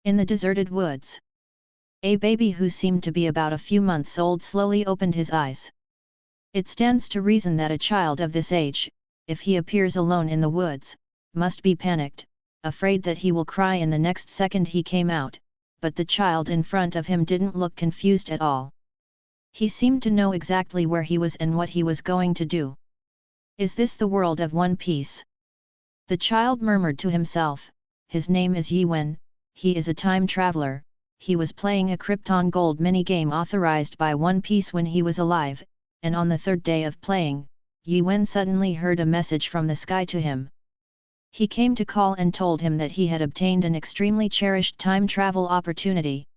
In the deserted woods, a baby who seemed to be about a few months old slowly opened his eyes. It stands to reason that a child of this age, if he appears alone in the woods, must be panicked, afraid that he will cry in the next second he came out, but the child in front of him didn't look confused at all. He seemed to know exactly where he was and what he was going to do. Is this the world of One Piece? The child murmured to himself. His name is Yiwen, he is a time traveler. He was playing a Krypton Gold minigame authorized by One Piece when he was alive, and on the third day of playing, Yiwen suddenly heard a message from the sky to him. He came to call and told him that he had obtained an extremely cherished time travel opportunity.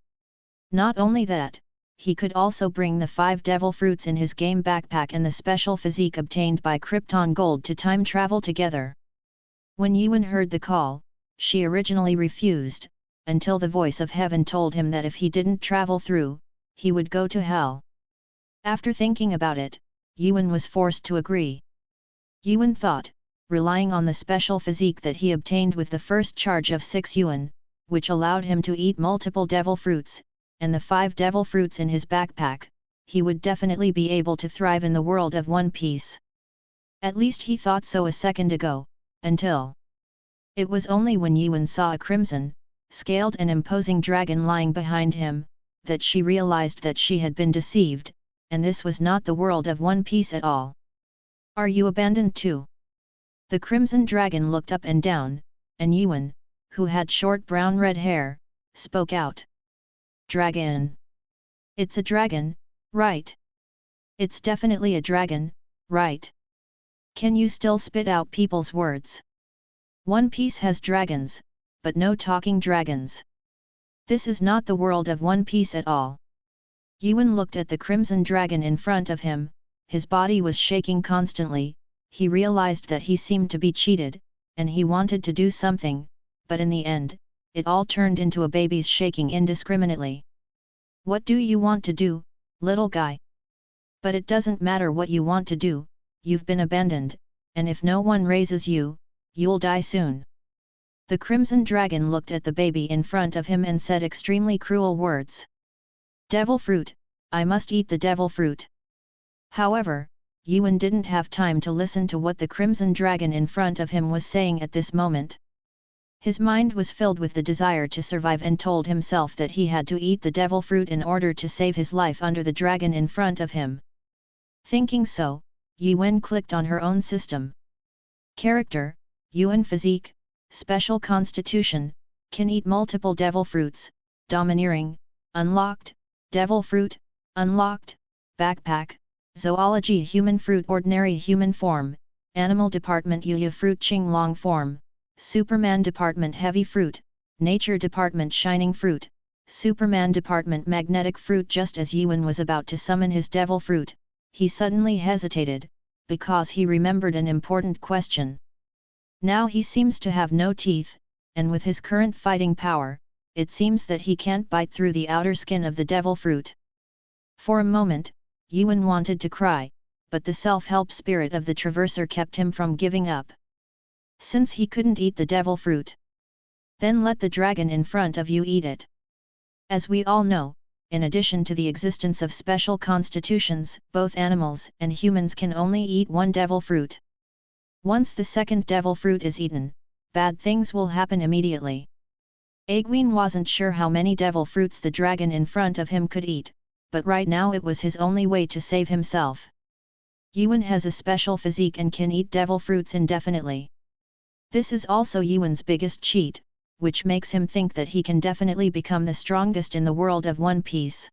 Not only that, he could also bring the 5 devil fruits in his game backpack and the special physique obtained by Krypton Gold to time travel together. When Yiwen heard the call, she originally refused, until the voice of heaven told him that if he didn't travel through, he would go to hell. After thinking about it, Yiwen was forced to agree. Yiwen thought, relying on the special physique that he obtained with the first charge of 6 yuan, which allowed him to eat multiple devil fruits, and the 5 devil fruits in his backpack, he would definitely be able to thrive in the world of One Piece. At least he thought so a second ago, until it was only when Yiwen saw a crimson, scaled and imposing dragon lying behind him, that she realized that she had been deceived, and this was not the world of One Piece at all. Are you abandoned too? The crimson dragon looked up and down, and Yiwen, who had short brown-red hair, spoke out. Dragon. It's a dragon, right? It's definitely a dragon, right? Can you still spit out people's words? One Piece has dragons, but no talking dragons. This is not the world of One Piece at all. Yiwen looked at the crimson dragon in front of him, his body was shaking constantly. He realized that he seemed to be cheated, and he wanted to do something, but in the end, it all turned into a baby's shaking indiscriminately. What do you want to do, little guy? But it doesn't matter what you want to do, you've been abandoned, and if no one raises you, you'll die soon. The crimson dragon looked at the baby in front of him and said extremely cruel words. Devil fruit, I must eat the devil fruit. However, Yiwen didn't have time to listen to what the crimson dragon in front of him was saying at this moment. His mind was filled with the desire to survive and told himself that he had to eat the devil fruit in order to save his life under the dragon in front of him. Thinking so, Yiwen clicked on her own system. Character, Yiwen physique, special constitution, can eat multiple devil fruits, domineering, unlocked, devil fruit, unlocked, backpack, zoology human fruit ordinary human form, animal department Yuya fruit Qing long form, Superman department heavy fruit, nature department shining fruit, Superman department magnetic fruit. Just as Yiwen was about to summon his devil fruit, he suddenly hesitated, because he remembered an important question. Now he seems to have no teeth, and with his current fighting power, it seems that he can't bite through the outer skin of the devil fruit. For a moment, Yiwen wanted to cry, but the self-help spirit of the Traverser kept him from giving up. Since he couldn't eat the devil fruit, then let the dragon in front of you eat it. As we all know, in addition to the existence of special constitutions, both animals and humans can only eat one devil fruit. Once the second devil fruit is eaten, bad things will happen immediately. Egwene wasn't sure how many devil fruits the dragon in front of him could eat, but right now it was his only way to save himself. Yiwen has a special physique and can eat devil fruits indefinitely. This is also Yiwen's biggest cheat, which makes him think that he can definitely become the strongest in the world of One Piece.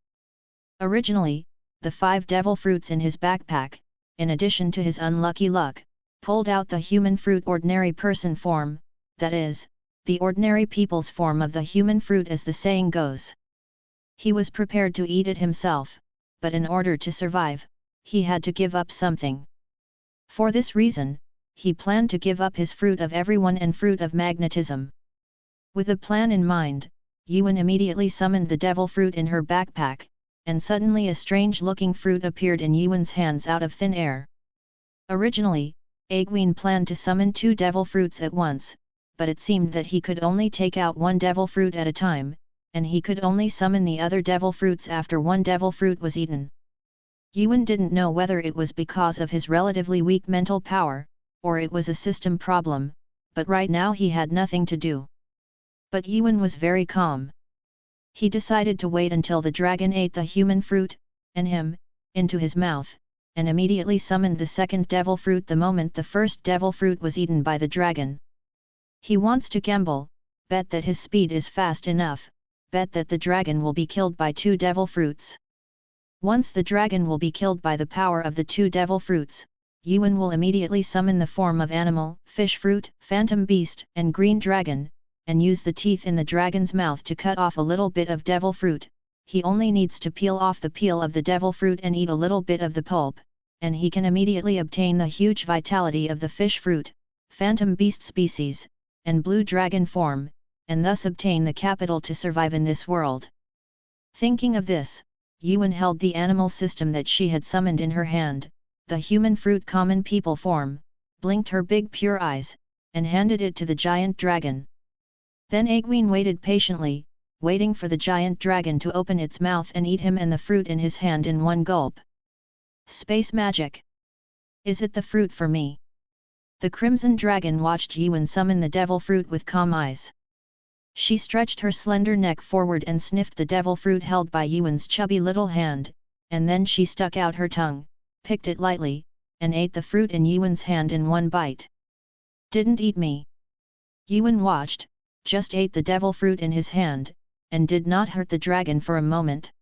Originally, the 5 devil fruits in his backpack, in addition to his unlucky luck, pulled out the human fruit ordinary person form, that is, the ordinary people's form of the human fruit as the saying goes. He was prepared to eat it himself, but in order to survive, he had to give up something. For this reason, he planned to give up his fruit of everyone and fruit of magnetism. With a plan in mind, Yiwen immediately summoned the devil fruit in her backpack, and suddenly a strange-looking fruit appeared in Yiwen's hands out of thin air. Originally, Egwene planned to summon 2 devil fruits at once, but it seemed that he could only take out 1 devil fruit at a time, and he could only summon the other devil fruits after one devil fruit was eaten. Yuan didn't know whether it was because of his relatively weak mental power, or it was a system problem, but right now he had nothing to do. But Yuan was very calm. He decided to wait until the dragon ate the human fruit, and him, into his mouth, and immediately summoned the second devil fruit the moment the first devil fruit was eaten by the dragon. He wants to gamble, bet that his speed is fast enough, bet that the dragon will be killed by 2 devil fruits. Once the dragon will be killed by the power of the 2 devil fruits, Yuan will immediately summon the form of animal, fish fruit, phantom beast, and green dragon, and use the teeth in the dragon's mouth to cut off a little bit of devil fruit. He only needs to peel off the peel of the devil fruit and eat a little bit of the pulp, and he can immediately obtain the huge vitality of the fish fruit, phantom beast species, and blue dragon form, and thus obtain the capital to survive in this world. Thinking of this, Yuan held the animal system that she had summoned in her hand, the human fruit common people form, blinked her big pure eyes, and handed it to the giant dragon. Then Egwene waited patiently, waiting for the giant dragon to open its mouth and eat him and the fruit in his hand in one gulp. Space magic! Is it the fruit for me? The crimson dragon watched Yuan summon the devil fruit with calm eyes. She stretched her slender neck forward and sniffed the devil fruit held by Yuan's chubby little hand, and then she stuck out her tongue, picked it lightly, and ate the fruit in Yuan's hand in one bite. Didn't eat me. Yuan watched, just ate the devil fruit in his hand, and did not hurt the dragon for a moment.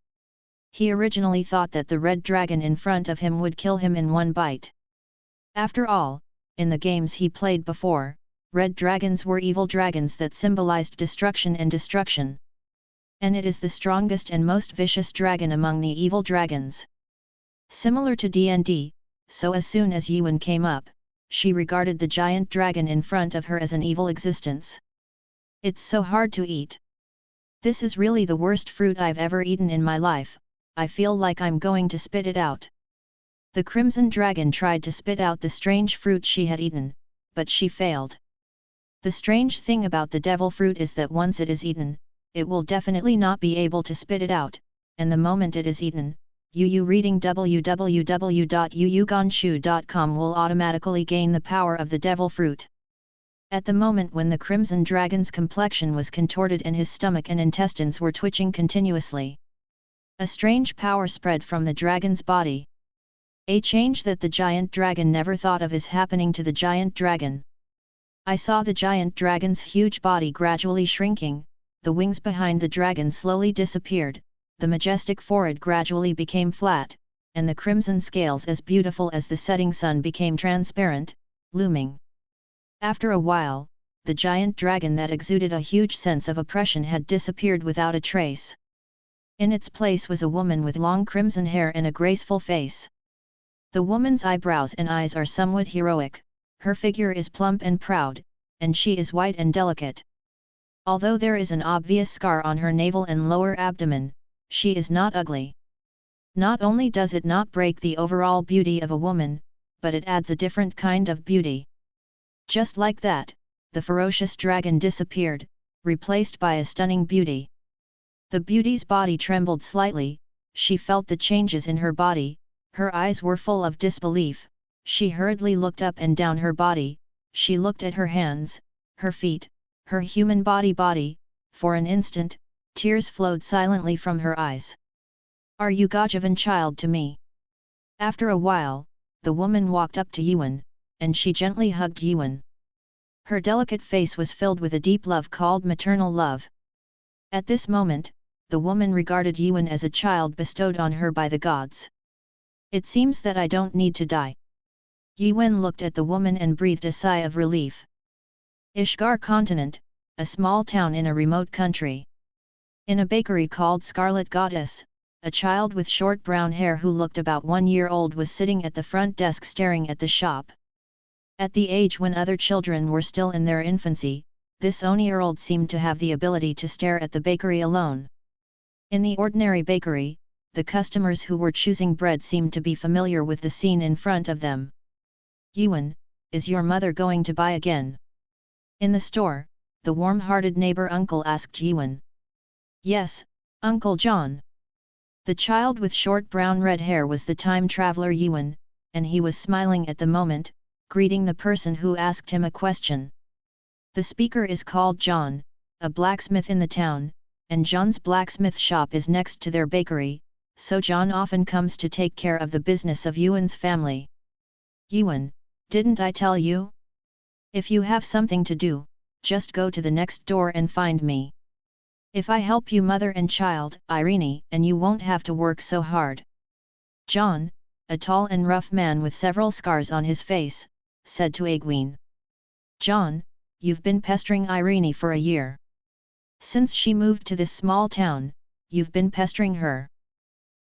He originally thought that the red dragon in front of him would kill him in one bite. After all, in the games he played before, red dragons were evil dragons that symbolized destruction and destruction. And it is the strongest and most vicious dragon among the evil dragons. Similar to D&D, so as soon as Yuan came up, she regarded the giant dragon in front of her as an evil existence. It's so hard to eat. This is really the worst fruit I've ever eaten in my life, I feel like I'm going to spit it out. The crimson dragon tried to spit out the strange fruit she had eaten, but she failed. The strange thing about the devil fruit is that once it is eaten, it will definitely not be able to spit it out, and the moment it is eaten, Yu reading www.yuyuganshu.com will automatically gain the power of the devil fruit. At the moment when the crimson dragon's complexion was contorted and his stomach and intestines were twitching continuously, a strange power spread from the dragon's body. A change that the giant dragon never thought of is happening to the giant dragon. I saw the giant dragon's huge body gradually shrinking, the wings behind the dragon slowly disappeared, the majestic forehead gradually became flat, and the crimson scales as beautiful as the setting sun became transparent, looming. After a while, the giant dragon that exuded a huge sense of oppression had disappeared without a trace. In its place was a woman with long crimson hair and a graceful face. The woman's eyebrows and eyes are somewhat heroic, her figure is plump and proud, and she is white and delicate. Although there is an obvious scar on her navel and lower abdomen, she is not ugly. Not only does it not break the overall beauty of a woman, but it adds a different kind of beauty. Just like that, the ferocious dragon disappeared, replaced by a stunning beauty. The beauty's body trembled slightly, she felt the changes in her body, her eyes were full of disbelief. She hurriedly looked up and down her body, she looked at her hands, her feet, her human body, for an instant, tears flowed silently from her eyes. Are you Gajavan child to me? After a while, the woman walked up to Yuan, and she gently hugged Yuan. Her delicate face was filled with a deep love called maternal love. At this moment, the woman regarded Yuan as a child bestowed on her by the gods. It seems that I don't need to die. Yuan looked at the woman and breathed a sigh of relief. Ishgar Continent, a small town in a remote country. In a bakery called Scarlet Goddess, a child with short brown hair who looked about 1 year old was sitting at the front desk staring at the shop. At the age when other children were still in their infancy, this 1-year-old seemed to have the ability to stare at the bakery alone. In the ordinary bakery, the customers who were choosing bread seemed to be familiar with the scene in front of them. Yuan, is your mother going to buy again? In the store, the warm-hearted neighbor uncle asked Yuan. Yes, Uncle John. The child with short brown red hair was the time traveler Yuan, and he was smiling at the moment, greeting the person who asked him a question. The speaker is called John, a blacksmith in the town, and John's blacksmith shop is next to their bakery, so John often comes to take care of the business of Yuan's family. Yuan, didn't I tell you? If you have something to do, just go to the next door and find me. If I help you mother and child, Irene, and you won't have to work so hard. John, a tall and rough man with several scars on his face, said to Egwene. John, you've been pestering Irene for a year. Since she moved to this small town, you've been pestering her.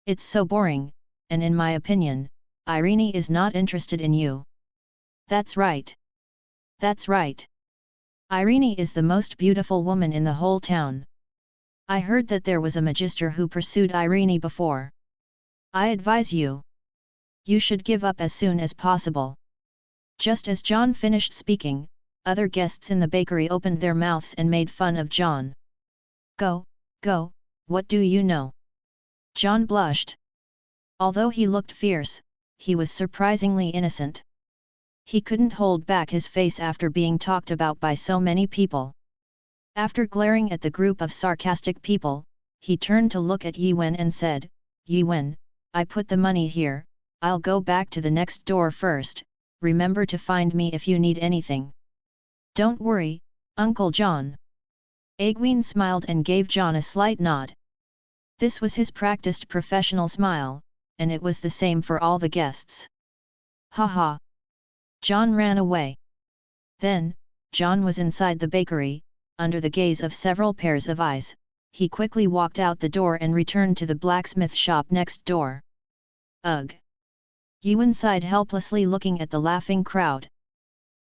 It's so boring, and in my opinion, Irene is not interested in you. That's right. That's right. Irene is the most beautiful woman in the whole town. I heard that there was a magister who pursued Irene before. I advise you. You should give up as soon as possible. Just as John finished speaking, other guests in the bakery opened their mouths and made fun of John. Go, go, what do you know? John blushed. Although he looked fierce, he was surprisingly innocent. He couldn't hold back his face after being talked about by so many people. After glaring at the group of sarcastic people, he turned to look at Yuan and said, Yuan, I put the money here, I'll go back to the next door first, remember to find me if you need anything. Don't worry, Uncle John. Egwene smiled and gave John a slight nod. This was his practiced professional smile, and it was the same for all the guests. Ha ha! John ran away. Then, John was inside the bakery, under the gaze of several pairs of eyes. He quickly walked out the door and returned to the blacksmith shop next door. Ugh! Yuan sighed helplessly looking at the laughing crowd.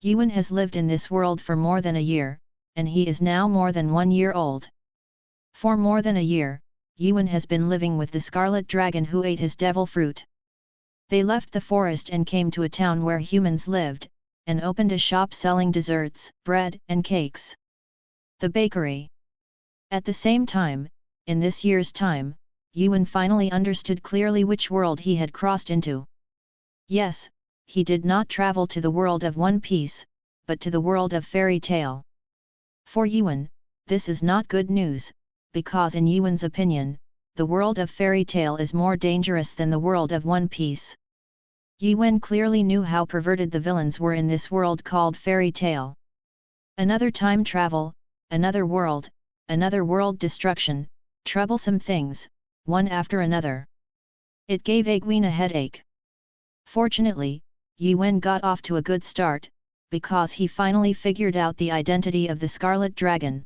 Yuan has lived in this world for more than a year, and he is now more than 1 year old. For more than a year, Yuan has been living with the scarlet dragon who ate his devil fruit. They left the forest and came to a town where humans lived, and opened a shop selling desserts, bread and cakes. The bakery. At the same time, in this year's time, Yuan finally understood clearly which world he had crossed into. Yes, he did not travel to the world of One Piece, but to the world of fairy tale. For Yuan, this is not good news, because in Yuan's opinion, the world of fairy tale is more dangerous than the world of One Piece. Yuan clearly knew how perverted the villains were in this world called fairy tale. Another time travel, another world destruction, troublesome things, one after another. It gave Egwene a headache. Fortunately, Yuan got off to a good start, because he finally figured out the identity of the Scarlet Dragon.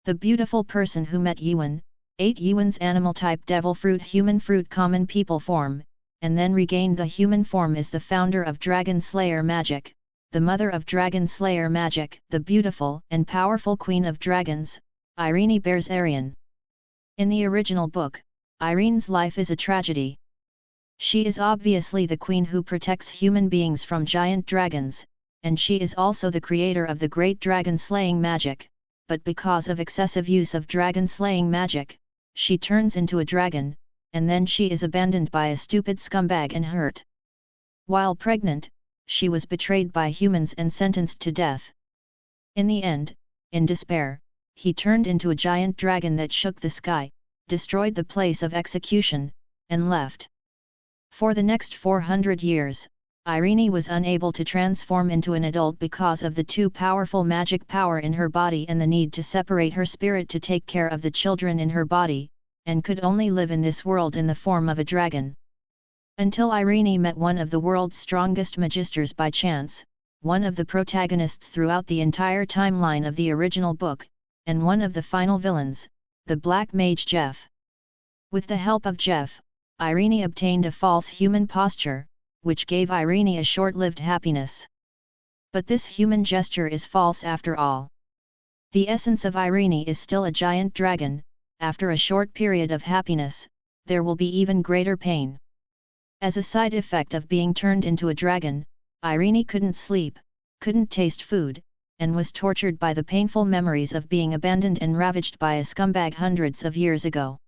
The beautiful person who met Yuan, ate Yuan's animal type devil fruit human fruit common people form, and then regained the human form is the founder of Dragon Slayer magic, the mother of Dragon Slayer magic, the beautiful and powerful queen of dragons, Irene Bears-Arian. In the original book, Irene's life is a tragedy. She is obviously the queen who protects human beings from giant dragons, and she is also the creator of the great dragon-slaying magic, but because of excessive use of dragon-slaying magic, she turns into a dragon, and then she is abandoned by a stupid scumbag and hurt. While pregnant, she was betrayed by humans and sentenced to death. In the end, in despair, he turned into a giant dragon that shook the sky, destroyed the place of execution, and left. For the next 400 years, Irene was unable to transform into an adult because of the too powerful magic power in her body and the need to separate her spirit to take care of the children in her body, and could only live in this world in the form of a dragon. Until Irene met one of the world's strongest magisters by chance, one of the protagonists throughout the entire timeline of the original book, and one of the final villains, the Black Mage Jeff. With the help of Jeff, Irene obtained a false human posture, which gave Irene a short-lived happiness. But this human gesture is false after all. The essence of Irene is still a giant dragon. After a short period of happiness, there will be even greater pain. As a side effect of being turned into a dragon, Irene couldn't sleep, couldn't taste food, and was tortured by the painful memories of being abandoned and ravaged by a scumbag hundreds of years ago.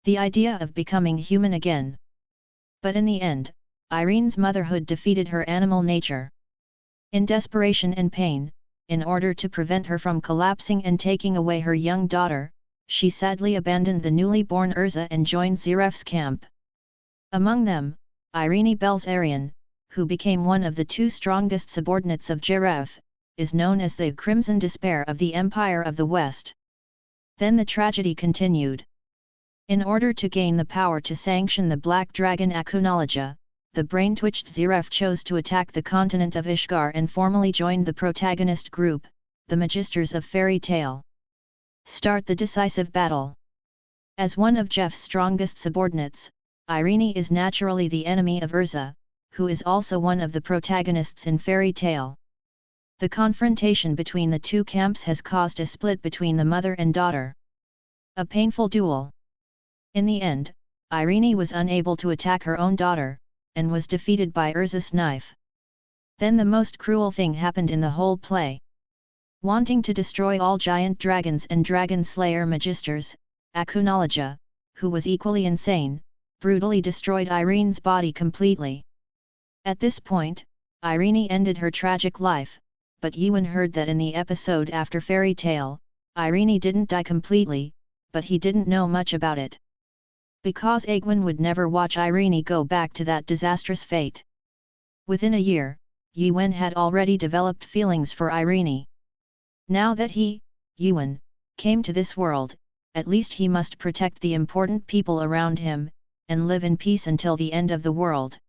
The idea of becoming human again. But in the end, Irene's motherhood defeated her animal nature. In desperation and pain, in order to prevent her from collapsing and taking away her young daughter, she sadly abandoned the newly born Erza and joined Ziref's camp. Among them, Irene Belzarian, who became one of the two strongest subordinates of Ziref, is known as the Crimson Despair of the Empire of the West. Then the tragedy continued. In order to gain the power to sanction the Black Dragon Akunologia, the brain-twitched Ziref chose to attack the continent of Ishgar and formally joined the protagonist group, the Magisters of Fairy Tale. Start the decisive battle. As one of Jeff's strongest subordinates, Irene is naturally the enemy of Erza, who is also one of the protagonists in Fairy Tale. The confrontation between the two camps has caused a split between the mother and daughter. A painful duel. In the end, Irene was unable to attack her own daughter, and was defeated by Erza's knife. Then the most cruel thing happened in the whole play. Wanting to destroy all giant dragons and dragon slayer magisters, Akunologia, who was equally insane, brutally destroyed Irene's body completely. At this point, Irene ended her tragic life, but Ewan heard that in the episode after Fairy Tale, Irene didn't die completely, but he didn't know much about it. Because Egwene would never watch Irene go back to that disastrous fate. Within a year, Ewan had already developed feelings for Irene. Now that he, Ewan, came to this world, at least he must protect the important people around him, and live in peace until the end of the world.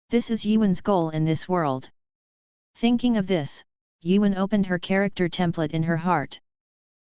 This is Ewan's goal in this world. Thinking of this, Ewan opened her character template in her heart.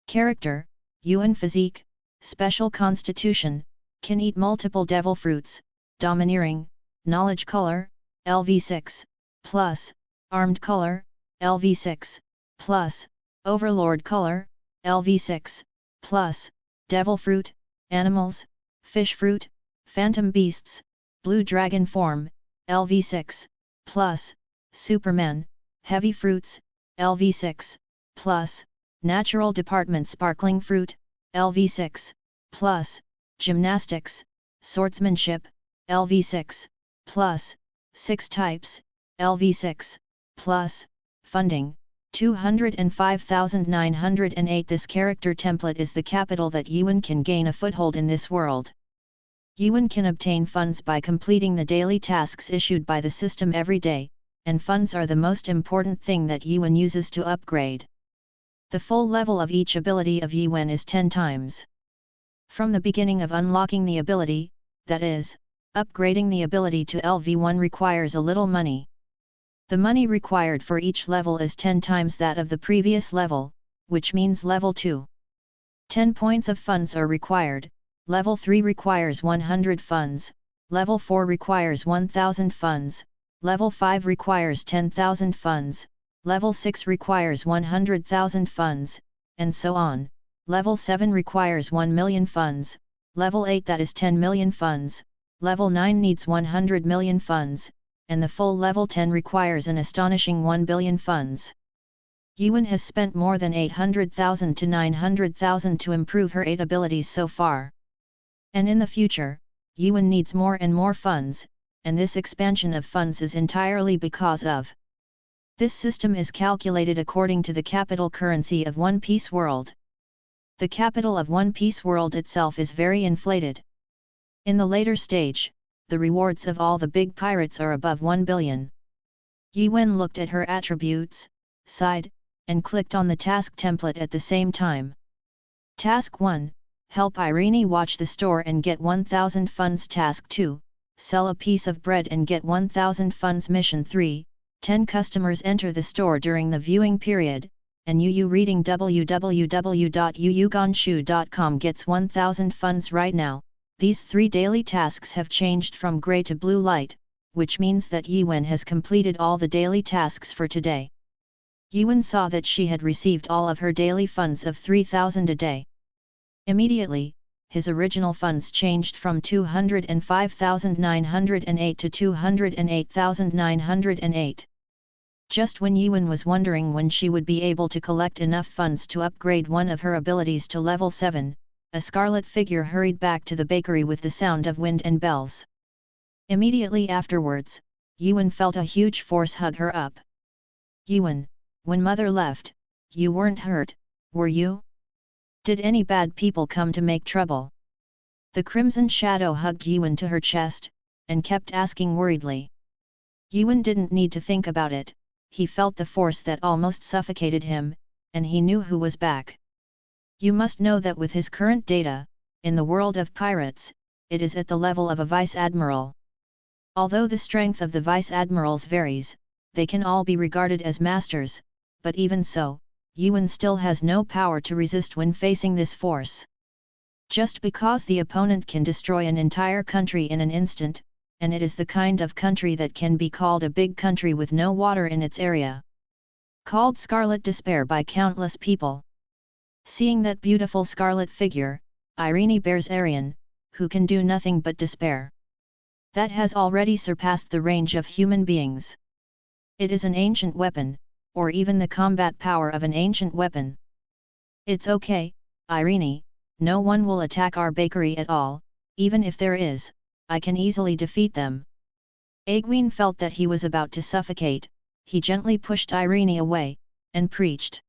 Character, Ewan physique, special constitution, can eat multiple devil fruits, domineering, knowledge color, LV6, plus, armed color, LV6, plus, overlord color, LV6, plus, devil fruit, animals, fish fruit, phantom beasts, blue dragon form, LV6, plus, Superman, heavy fruits, LV6, plus, natural department sparkling fruit, LV6, plus, gymnastics, swordsmanship, LV6, plus, 6 types, LV6, plus, funding, 205,908. This character template is the capital that Ewan can gain a foothold in this world. Ewan can obtain funds by completing the daily tasks issued by the system every day, and funds are the most important thing that Ewan uses to upgrade. The full level of each ability of Ewan is 10 times. From the beginning of unlocking the ability, that is, upgrading the ability to LV1 requires a little money. The money required for each level is 10 times that of the previous level, which means level 2. 10 points of funds are required, level 3 requires 100 funds, level 4 requires 1000 funds, level 5 requires 10,000 funds, level 6 requires 100,000 funds, and so on. Level 7 requires 1 million funds, level 8 that is 10 million funds, level 9 needs 100 million funds, and the full level 10 requires an astonishing 1 billion funds. Ewan has spent more than 800,000 to 900,000 to improve her 8 abilities so far. And in the future, Ewan needs more and more funds, and this expansion of funds is entirely because of. This system is calculated according to the capital currency of One Piece World. The capital of One Piece World itself is very inflated. In the later stage, the rewards of all the big pirates are above 1 billion. Ewan looked at her attributes, sighed, and clicked on the task template at the same time. Task 1, help Irene watch the store and get 1000 funds. Task 2, sell a piece of bread and get 1000 funds. Mission 3, 10 customers enter the store during the viewing period, and Yu reading www.yuyugonshu.com gets 1000 funds right now. These 3 daily tasks have changed from grey to blue light, which means that Ewan has completed all the daily tasks for today. Ewan saw that she had received all of her daily funds of 3000 a day. Immediately, his original funds changed from 205,908 to 208,908. Just when Yuan was wondering when she would be able to collect enough funds to upgrade one of her abilities to level 7, a scarlet figure hurried back to the bakery with the sound of wind and bells. Immediately afterwards, Yuan felt a huge force hug her up. Yuan, when mother left, you weren't hurt, were you? Did any bad people come to make trouble? The crimson shadow hugged Yuan to her chest, and kept asking worriedly. Yuan didn't need to think about it, he felt the force that almost suffocated him, and he knew who was back. You must know that with his current data, in the world of pirates, it is at the level of a vice-admiral. Although the strength of the vice-admirals varies, they can all be regarded as masters, but even so, Yuan still has no power to resist when facing this force. Just because the opponent can destroy an entire country in an instant, and it is the kind of country that can be called a big country with no water in its area. Called Scarlet Despair by countless people. Seeing that beautiful scarlet figure, Irene bears Arian, who can do nothing but despair. That has already surpassed the range of human beings. It is an ancient weapon, or even the combat power of an ancient weapon. It's okay, Irene, no one will attack our bakery at all, even if there is, I can easily defeat them. Egwene felt that he was about to suffocate, he gently pushed Irene away, and preached.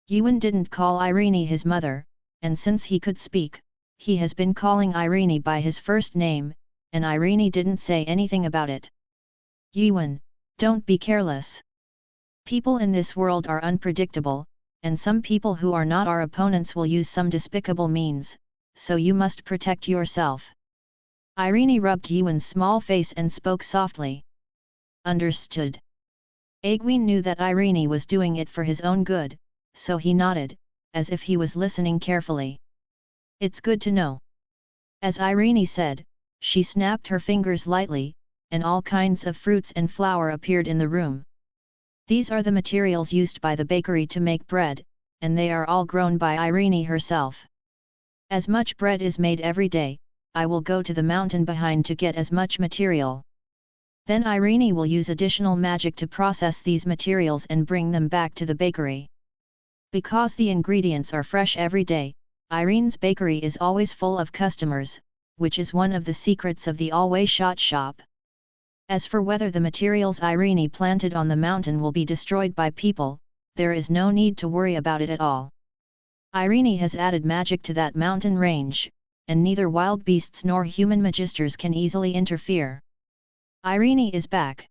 Yuan didn't call Irene his mother, and since he could speak, he has been calling Irene by his first name, and Irene didn't say anything about it. Yuan, don't be careless. People in this world are unpredictable, and some people who are not our opponents will use some despicable means, so you must protect yourself. Irene rubbed Yuan's small face and spoke softly. Understood. Egwene knew that Irene was doing it for his own good, so he nodded, as if he was listening carefully. It's good to know. As Irene said, she snapped her fingers lightly, and all kinds of fruits and flour appeared in the room. These are the materials used by the bakery to make bread, and they are all grown by Irene herself. As much bread is made every day, I will go to the mountain behind to get as much material. Then Irene will use additional magic to process these materials and bring them back to the bakery. Because the ingredients are fresh every day, Irene's bakery is always full of customers, which is one of the secrets of the Always Shot shop. As for whether the materials Irene planted on the mountain will be destroyed by people, there is no need to worry about it at all. Irene has added magic to that mountain range, and neither wild beasts nor human magisters can easily interfere. Irene is back.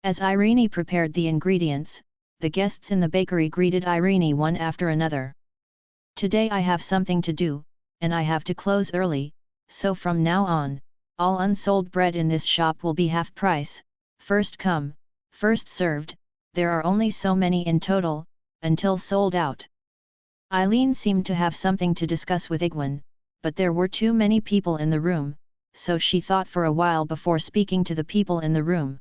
As Irene prepared the ingredients, the guests in the bakery greeted Irene one after another. Today I have something to do, and I have to close early, so from now on, all unsold bread in this shop will be half price, first come, first served, there are only so many in total, until sold out. Eileen seemed to have something to discuss with Egwene, but there were too many people in the room, so she thought for a while before speaking to the people in the room.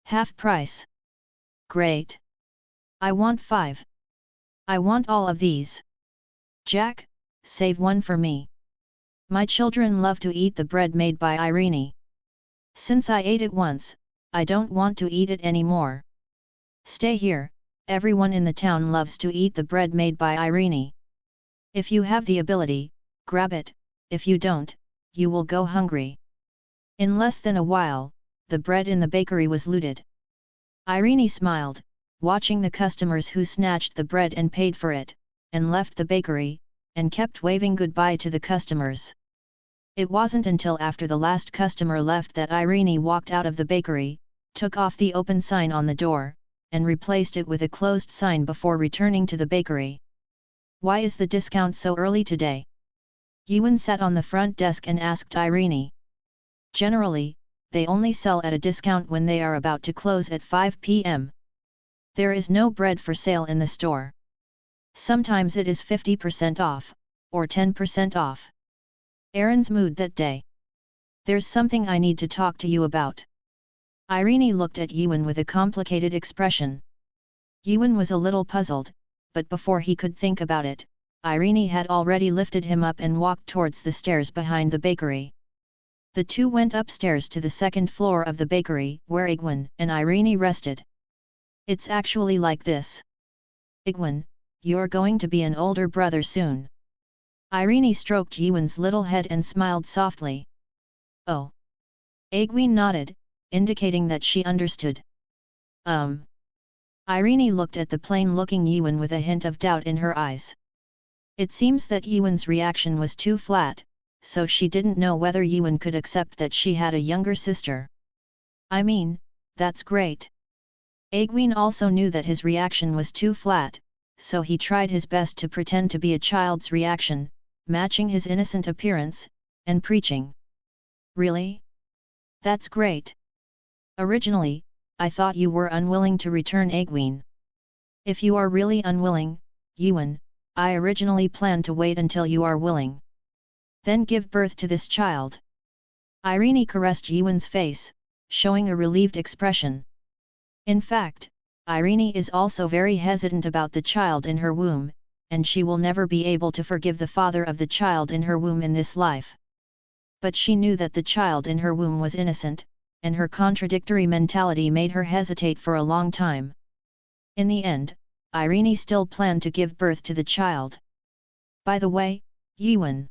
Half price. Great. I want 5. I want all of these. Jack, save one for me. My children love to eat the bread made by Irene. Since I ate it once, I don't want to eat it anymore. Stay here, everyone in the town loves to eat the bread made by Irene. If you have the ability, grab it, if you don't, you will go hungry. In less than a while, the bread in the bakery was looted. Irene smiled, watching the customers who snatched the bread and paid for it, and left the bakery, and kept waving goodbye to the customers. It wasn't until after the last customer left that Irene walked out of the bakery, took off the open sign on the door, and replaced it with a closed sign before returning to the bakery. Why is the discount so early today? Yuan sat on the front desk and asked Irene. Generally, they only sell at a discount when they are about to close at 5 p.m. There is no bread for sale in the store. Sometimes it is 50% off, or 10% off. Aaron's mood that day. There's something I need to talk to you about. Irene looked at Yuan with a complicated expression. Yuan was a little puzzled, but before he could think about it, Irene had already lifted him up and walked towards the stairs behind the bakery. The two went upstairs to the second floor of the bakery, where Egwene and Irene rested. It's actually like this. Igwen, you're going to be an older brother soon. Irene stroked Yuan's little head and smiled softly. Oh. Egwene nodded, indicating that she understood. Irene looked at the plain-looking Yuan with a hint of doubt in her eyes. It seems that Yuan's reaction was too flat, so she didn't know whether Yuan could accept that she had a younger sister. I mean, that's great. Egwene also knew that his reaction was too flat, so he tried his best to pretend to be a child's reaction, matching his innocent appearance, and preaching. Really? That's great. Originally, I thought you were unwilling to return Egwene. If you are really unwilling, Yuan, I originally planned to wait until you are willing. Then give birth to this child. Irene caressed Yuan's face, showing a relieved expression. In fact, Irene is also very hesitant about the child in her womb, and she will never be able to forgive the father of the child in her womb in this life. But she knew that the child in her womb was innocent, and her contradictory mentality made her hesitate for a long time. In the end, Irene still planned to give birth to the child. By the way, Yuan.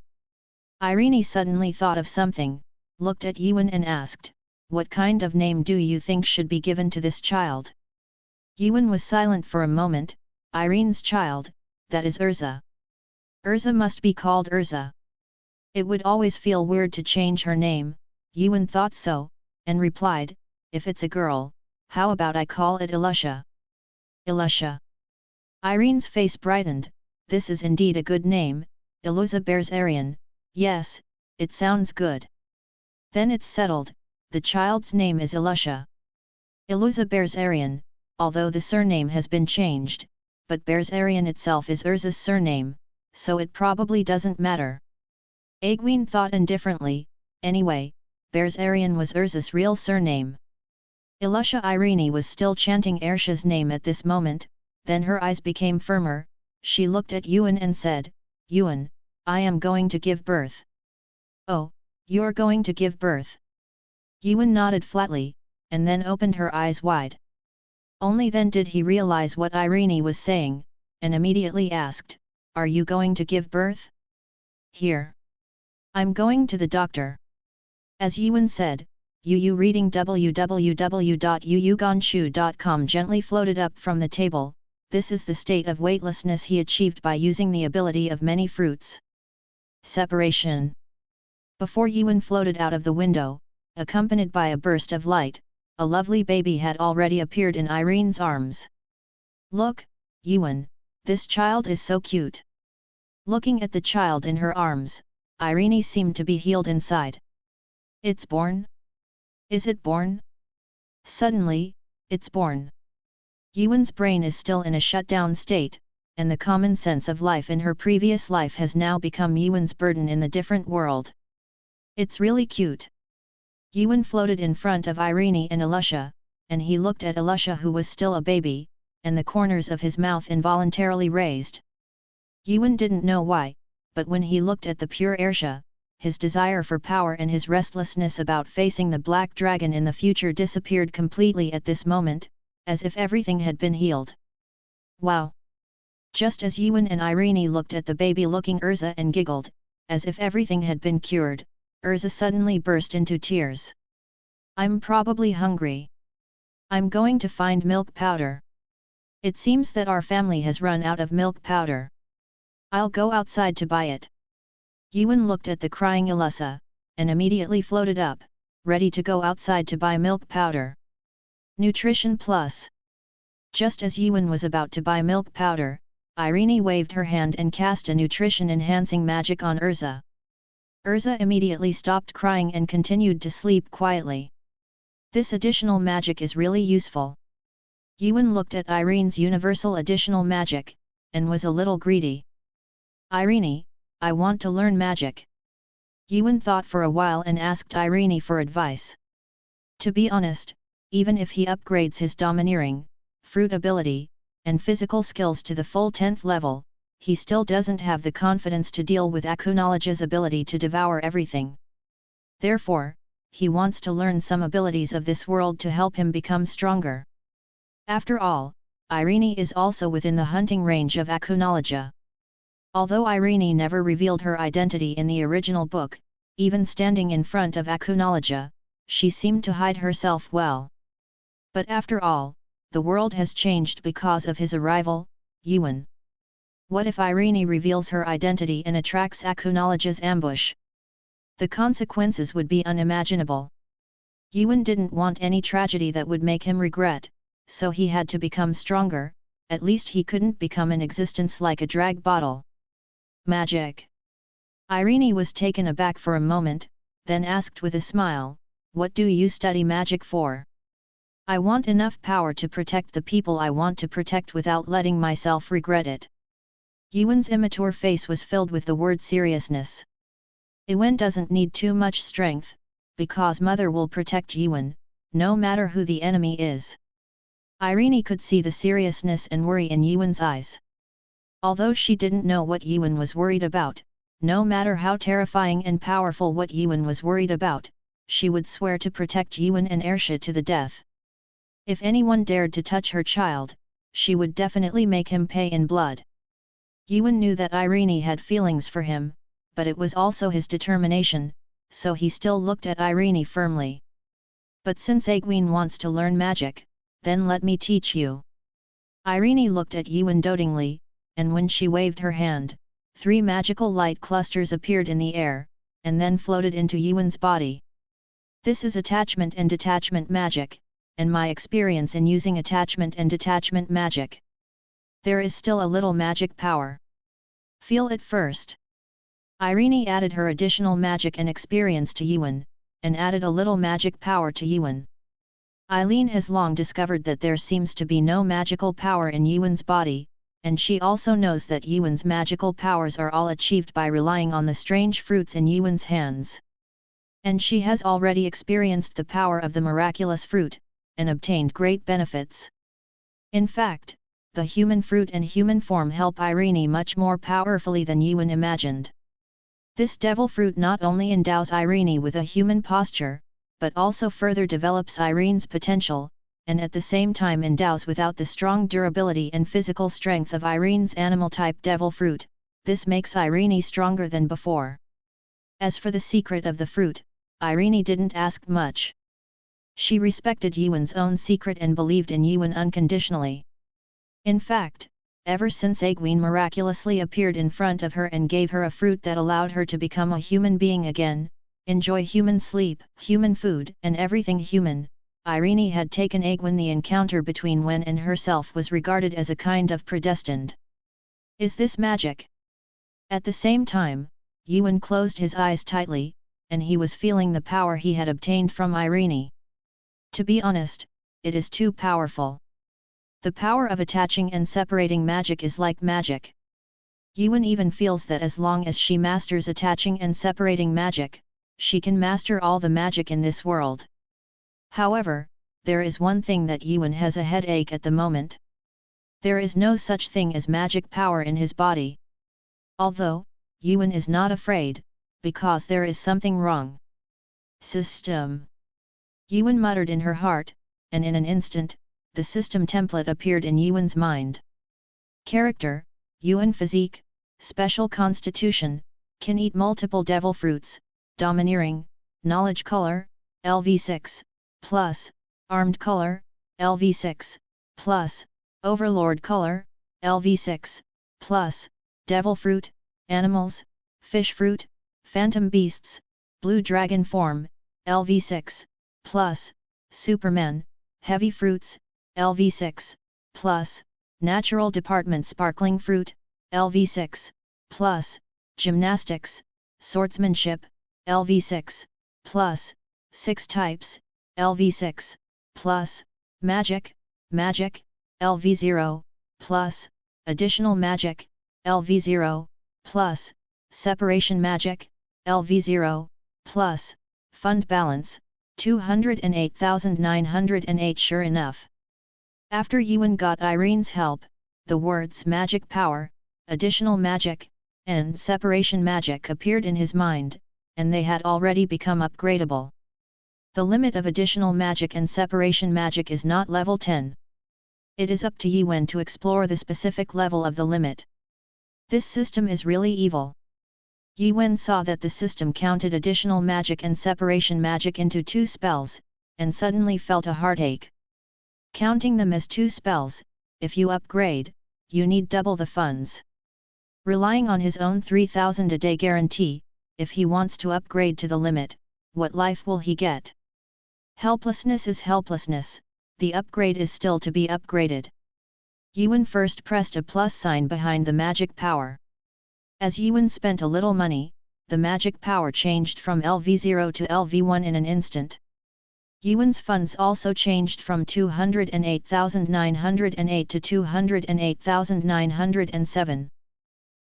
Irene suddenly thought of something, looked at Yuan and asked, what kind of name do you think should be given to this child? Yuan was silent for a moment. Irene's child, that is Erza. Erza must be called Erza. It would always feel weird to change her name, Yuan thought so, and replied, if it's a girl, how about I call it Ilusha? Ilusha. Irene's face brightened, this is indeed a good name, Iluza Berzarian, yes, it sounds good. Then it's settled, the child's name is Ilusha. Iluza Berzarian, although the surname has been changed, but Berzarian itself is Erza's surname, so it probably doesn't matter. Egwene thought indifferently, anyway, Berzarian was Erza's real surname. Ilusha. Irene was still chanting Erza's name at this moment, then her eyes became firmer, she looked at Yuan and said, Yuan, I am going to give birth. Oh, you're going to give birth? Yuan nodded flatly, and then opened her eyes wide. Only then did he realize what Irene was saying, and immediately asked, are you going to give birth? Here. I'm going to the doctor. As Yuan said, Yu reading www.yuyuganshu.com gently floated up from the table. This is the state of weightlessness he achieved by using the ability of many fruits. Separation. Before Yuan floated out of the window, accompanied by a burst of light, a lovely baby had already appeared in Irene's arms. Look, Yuan, this child is so cute. Looking at the child in her arms, Irene seemed to be healed inside. It's born? Is it born? Suddenly, it's born. Yuan's brain is still in a shutdown state, and the common sense of life in her previous life has now become Yuan's burden in the different world. It's really cute. Yuan floated in front of Irene and Ilusha, and he looked at Ilusha who was still a baby, and the corners of his mouth involuntarily raised. Yuan didn't know why, but when he looked at the pure Erza, his desire for power and his restlessness about facing the black dragon in the future disappeared completely at this moment, as if everything had been healed. Wow! Just as Yuan and Irene looked at the baby-looking Erza and giggled, as if everything had been cured, Erza suddenly burst into tears. I'm probably hungry. I'm going to find milk powder. It seems that our family has run out of milk powder. I'll go outside to buy it. Yuan looked at the crying Ilusha, and immediately floated up, ready to go outside to buy milk powder. Nutrition Plus. Just as Yuan was about to buy milk powder, Irene waved her hand and cast a nutrition-enhancing magic on Erza. Erza immediately stopped crying and continued to sleep quietly. This additional magic is really useful. Yuan looked at Irene's universal additional magic, and was a little greedy. Irene, I want to learn magic. Yuan thought for a while and asked Irene for advice. To be honest, even if he upgrades his domineering, fruit ability, and physical skills to the full 10th level, he still doesn't have the confidence to deal with Akunology's ability to devour everything. Therefore, he wants to learn some abilities of this world to help him become stronger. After all, Irene is also within the hunting range of Akunologia. Although Irene never revealed her identity in the original book, even standing in front of Akunologia, she seemed to hide herself well. But after all, the world has changed because of his arrival, Yuan. What if Irene reveals her identity and attracts Akunologia's ambush? The consequences would be unimaginable. Yuan didn't want any tragedy that would make him regret, so he had to become stronger. At least he couldn't become an existence like a drag bottle. Magic. Irene was taken aback for a moment, then asked with a smile, "What do you study magic for?" "I want enough power to protect the people I want to protect without letting myself regret it." Yuan's immature face was filled with the word seriousness. Yuan doesn't need too much strength, because Mother will protect Yuan, no matter who the enemy is. Irene could see the seriousness and worry in Yuan's eyes. Although she didn't know what Yuan was worried about, no matter how terrifying and powerful what Yuan was worried about, she would swear to protect Yuan and Erza to the death. If anyone dared to touch her child, she would definitely make him pay in blood. Yuan knew that Irene had feelings for him, but it was also his determination, so he still looked at Irene firmly. "But since Egwene wants to learn magic, then let me teach you." Irene looked at Yuan dotingly, and when she waved her hand, 3 magical light clusters appeared in the air, and then floated into Yuan's body. "This is attachment and detachment magic, and my experience in using attachment and detachment magic. There is still a little magic power. Feel it first." Irene added her additional magic and experience to Yuan, and added a little magic power to Yuan. Eileen has long discovered that there seems to be no magical power in Yuan's body, and she also knows that Yuan's magical powers are all achieved by relying on the strange fruits in Yuan's hands. And she has already experienced the power of the miraculous fruit, and obtained great benefits. In fact, the human fruit and human form help Irene much more powerfully than Yuan imagined. This devil fruit not only endows Irene with a human posture, but also further develops Irene's potential, and at the same time endows without the strong durability and physical strength of Irene's animal-type devil fruit. This makes Irene stronger than before. As for the secret of the fruit, Irene didn't ask much. She respected Yuan's own secret and believed in Yuan unconditionally. In fact, ever since Egwene miraculously appeared in front of her and gave her a fruit that allowed her to become a human being again, enjoy human sleep, human food, and everything human, Irene had taken Egwene. The encounter between Wen and herself was regarded as a kind of predestined. Is this magic? At the same time, Yuan closed his eyes tightly, and he was feeling the power he had obtained from Irene. To be honest, it is too powerful. The power of attaching and separating magic is like magic. Yuan even feels that as long as she masters attaching and separating magic, she can master all the magic in this world. However, there is one thing that Yuan has a headache at the moment. There is no such thing as magic power in his body. Although, Yuan is not afraid, because there is something wrong. System. Yuan muttered in her heart, and in an instant, the system template appeared in Yuan's mind. Character, Yuan physique, special constitution, can eat multiple devil fruits, domineering, knowledge color, LV6, plus, armed color, LV6, plus, overlord color, LV6, plus, devil fruit, animals, fish fruit, phantom beasts, blue dragon form, LV6, plus, Superman, heavy fruits, LV6, plus, natural department sparkling fruit, LV6, plus, gymnastics, swordsmanship, LV6, plus, 6 types, LV6, plus, magic, LV0, plus, additional magic, LV0, plus, separation magic, LV0, plus, fund balance, 208,908. Sure enough. After Yuan got Irene's help, the words magic power, additional magic, and separation magic appeared in his mind, and they had already become upgradable. The limit of additional magic and separation magic is not level 10. It is up to Yuan to explore the specific level of the limit. This system is really evil. Yuan saw that the system counted additional magic and separation magic into 2 spells, and suddenly felt a heartache. Counting them as 2 spells, if you upgrade, you need double the funds. Relying on his own 3,000 a day guarantee, if he wants to upgrade to the limit, what life will he get? Helplessness is helplessness, the upgrade is still to be upgraded. Yuan first pressed a plus sign behind the magic power. As Yuan spent a little money, the magic power changed from LV0 to LV1 in an instant. Yuan's funds also changed from 208,908 to 208,907.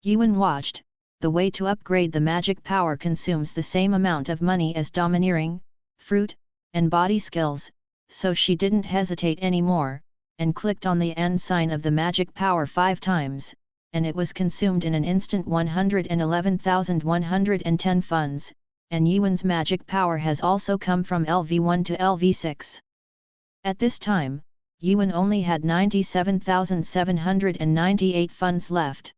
Yuan watched. The way to upgrade the magic power consumes the same amount of money as domineering, fruit, and body skills, so she didn't hesitate anymore, and clicked on the end sign of the magic power 5 times, and it was consumed in an instant. 111,110 funds, and Yuan's magic power has also come from LV1 to LV6. At this time, Yuan only had 97,798 funds left.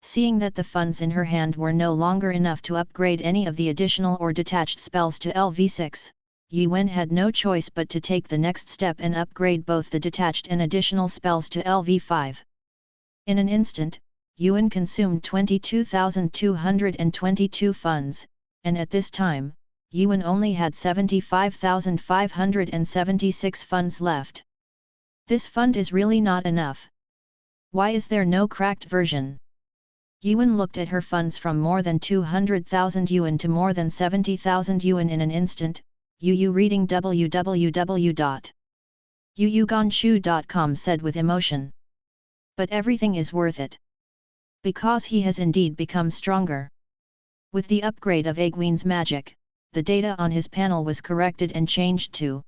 Seeing that the funds in her hand were no longer enough to upgrade any of the additional or detached spells to LV6, Yuan had no choice but to take the next step and upgrade both the detached and additional spells to LV5. In an instant, Yuan consumed 22,222 funds, and at this time, Yuan only had 75,576 funds left. This fund is really not enough. Why is there no cracked version? Yuan looked at her funds from more than 200,000 yuan to more than 70,000 yuan in an instant. Yu reading www.yuyuganshu.com said with emotion. But everything is worth it. Because he has indeed become stronger. With the upgrade of Aguin's magic, the data on his panel was corrected and changed to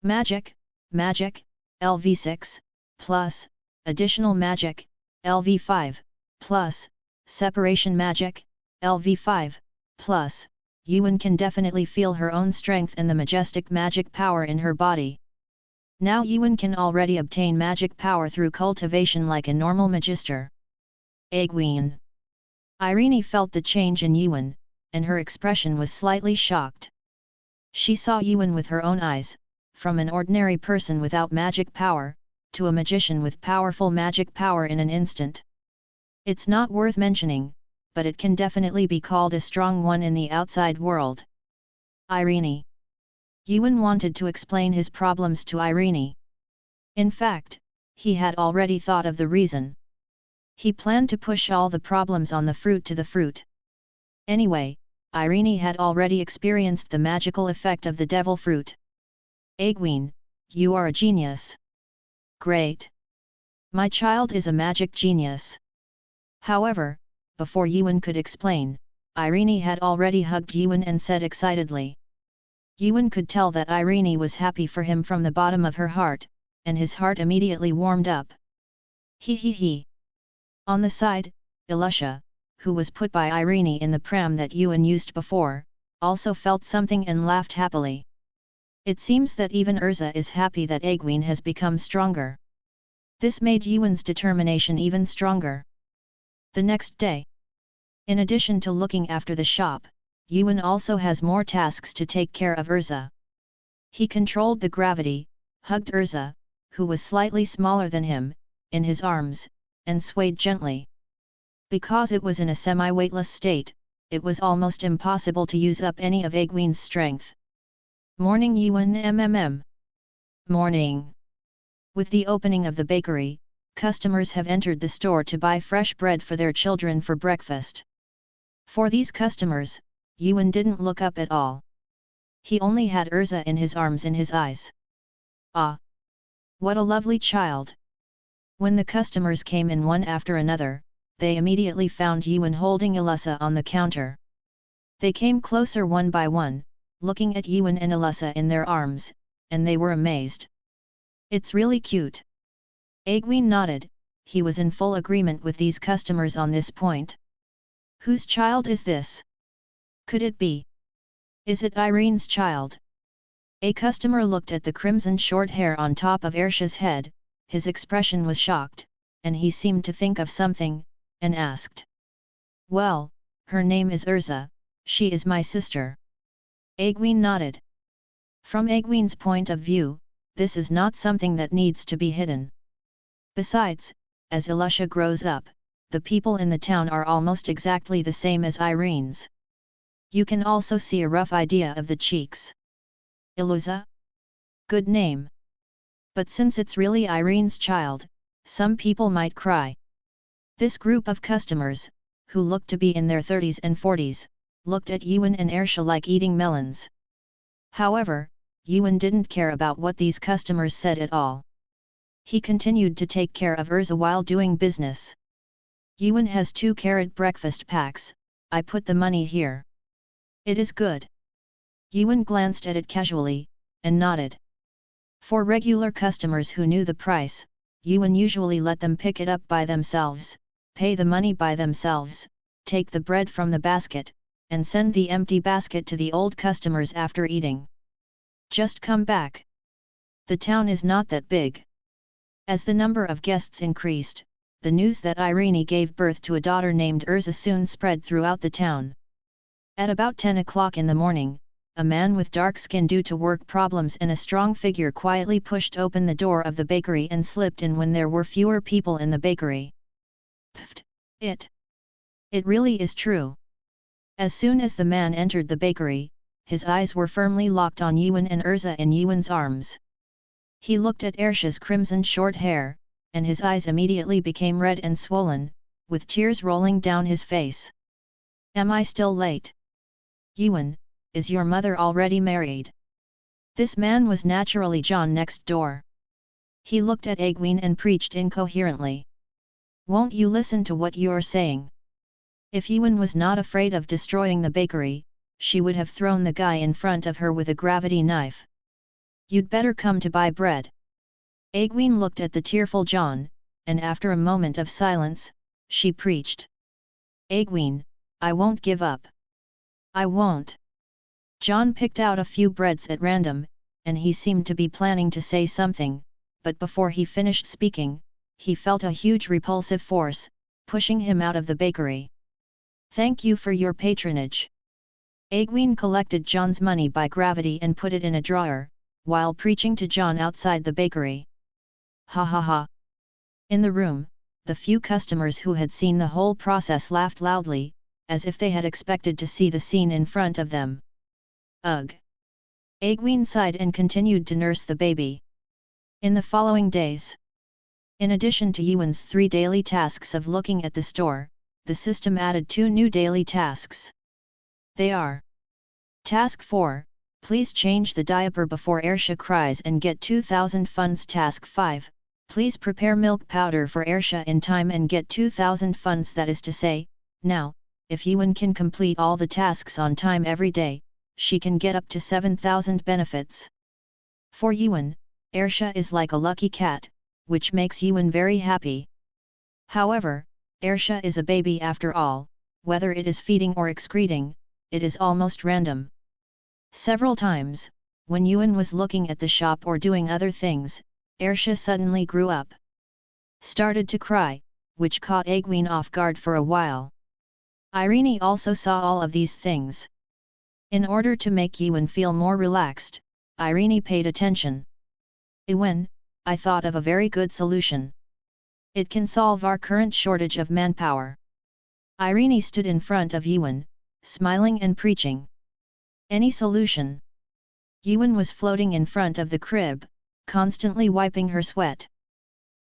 Magic, LV6, plus, Additional Magic, LV5, plus, Separation Magic, LV5, plus. Yuan can definitely feel her own strength and the majestic magic power in her body. Now Yuan can already obtain magic power through cultivation like a normal magister. Aguin. Irene felt the change in Yuan, and her expression was slightly shocked. She saw Yuan with her own eyes, from an ordinary person without magic power, to a magician with powerful magic power in an instant. It's not worth mentioning, but it can definitely be called a strong one in the outside world. Irene. Yuan wanted to explain his problems to Irene. In fact, he had already thought of the reason. He planned to push all the problems on the fruit to the fruit. Anyway, Irene had already experienced the magical effect of the devil fruit. Aguin, you are a genius. Great. My child is a magic genius. However, before Yuan could explain, Irene had already hugged Yuan and said excitedly. Yuan could tell that Irene was happy for him from the bottom of her heart, and his heart immediately warmed up. He. On the side, Ilusha, who was put by Irene in the pram that Yuan used before, also felt something and laughed happily. It seems that even Erza is happy that Aguin has become stronger. This made Yuan's determination even stronger. The next day. In addition to looking after the shop, Yuan also has more tasks to take care of Erza. He controlled the gravity, hugged Erza, who was slightly smaller than him, in his arms, and swayed gently. Because it was in a semi-weightless state, it was almost impossible to use up any of Aguin's strength. Morning Yuan. Morning. With the opening of the bakery, customers have entered the store to buy fresh bread for their children for breakfast. For these customers, Yuan didn't look up at all. He only had Erza in his arms and his eyes. Ah! What a lovely child! When the customers came in one after another, they immediately found Yuan holding Ilusa on the counter. They came closer one by one, looking at Yuan and Ilusa in their arms, and they were amazed. It's really cute. Aguin nodded, he was in full agreement with these customers on this point. Whose child is this? Could it be? Is it Irene's child? A customer looked at the crimson short hair on top of Erza's head, his expression was shocked, and he seemed to think of something, and asked. Well, her name is Erza, she is my sister. Egwene nodded. From Egwene's point of view, this is not something that needs to be hidden. Besides, as Elisha grows up, the people in the town are almost exactly the same as Irene's. You can also see a rough idea of the cheeks. Elusa? Good name. But since it's really Irene's child, some people might cry. This group of customers, who looked to be in their 30s and 40s, looked at Ewan and Erza like eating melons. However, Ewan didn't care about what these customers said at all. He continued to take care of Erza while doing business. Ewan has 2 carrot breakfast packs, I put the money here. It is good. Ewan glanced at it casually, and nodded. For regular customers who knew the price, Ewan usually let them pick it up by themselves, pay the money by themselves, take the bread from the basket, and send the empty basket to the old customers after eating. Just come back. The town is not that big. As the number of guests increased, the news that Irene gave birth to a daughter named Erza soon spread throughout the town. At about 10 o'clock in the morning, a man with dark skin due to work problems and a strong figure quietly pushed open the door of the bakery and slipped in when there were fewer people in the bakery. Pfft! It really is true. As soon as the man entered the bakery, his eyes were firmly locked on Ewan and Erza in Ewan's arms. He looked at Erza's crimson short hair, and his eyes immediately became red and swollen, with tears rolling down his face. Am I still late? Ewan, is your mother already married? This man was naturally John next door. He looked at Egwene and preached incoherently. Won't you listen to what you're saying? If Ewan was not afraid of destroying the bakery, she would have thrown the guy in front of her with a gravity knife. You'd better come to buy bread. Egwene looked at the tearful John, and after a moment of silence, she preached. Egwene, I won't give up. I won't. John picked out a few breads at random, and he seemed to be planning to say something, but before he finished speaking, he felt a huge repulsive force, pushing him out of the bakery. Thank you for your patronage. Egwene collected John's money by gravity and put it in a drawer, while preaching to John outside the bakery. Ha ha ha. In the room, the few customers who had seen the whole process laughed loudly, as if they had expected to see the scene in front of them. Ugh! Egwene sighed and continued to nurse the baby. In the following days, in addition to Ewan's 3 daily tasks of looking at the store, the system added 2 new daily tasks. They are: Task 4, please change the diaper before Erza cries and get 2,000 funds. Task 5, please prepare milk powder for Erza in time and get 2,000 funds. That is to say, now, if Ewan can complete all the tasks on time every day, she can get up to 7,000 benefits. For Ewan, Erza is like a lucky cat, which makes Ewan very happy. However, Erza is a baby after all, whether it is feeding or excreting, it is almost random. Several times, when Ewan was looking at the shop or doing other things, Erza suddenly grew up. Started to cry, which caught Egwene off guard for a while. Irene also saw all of these things. In order to make Ewan feel more relaxed, Irene paid attention. Ewan, I thought of a very good solution. It can solve our current shortage of manpower. Irene stood in front of Ewan, smiling and preaching. Any solution? Ewan was floating in front of the crib, constantly wiping her sweat.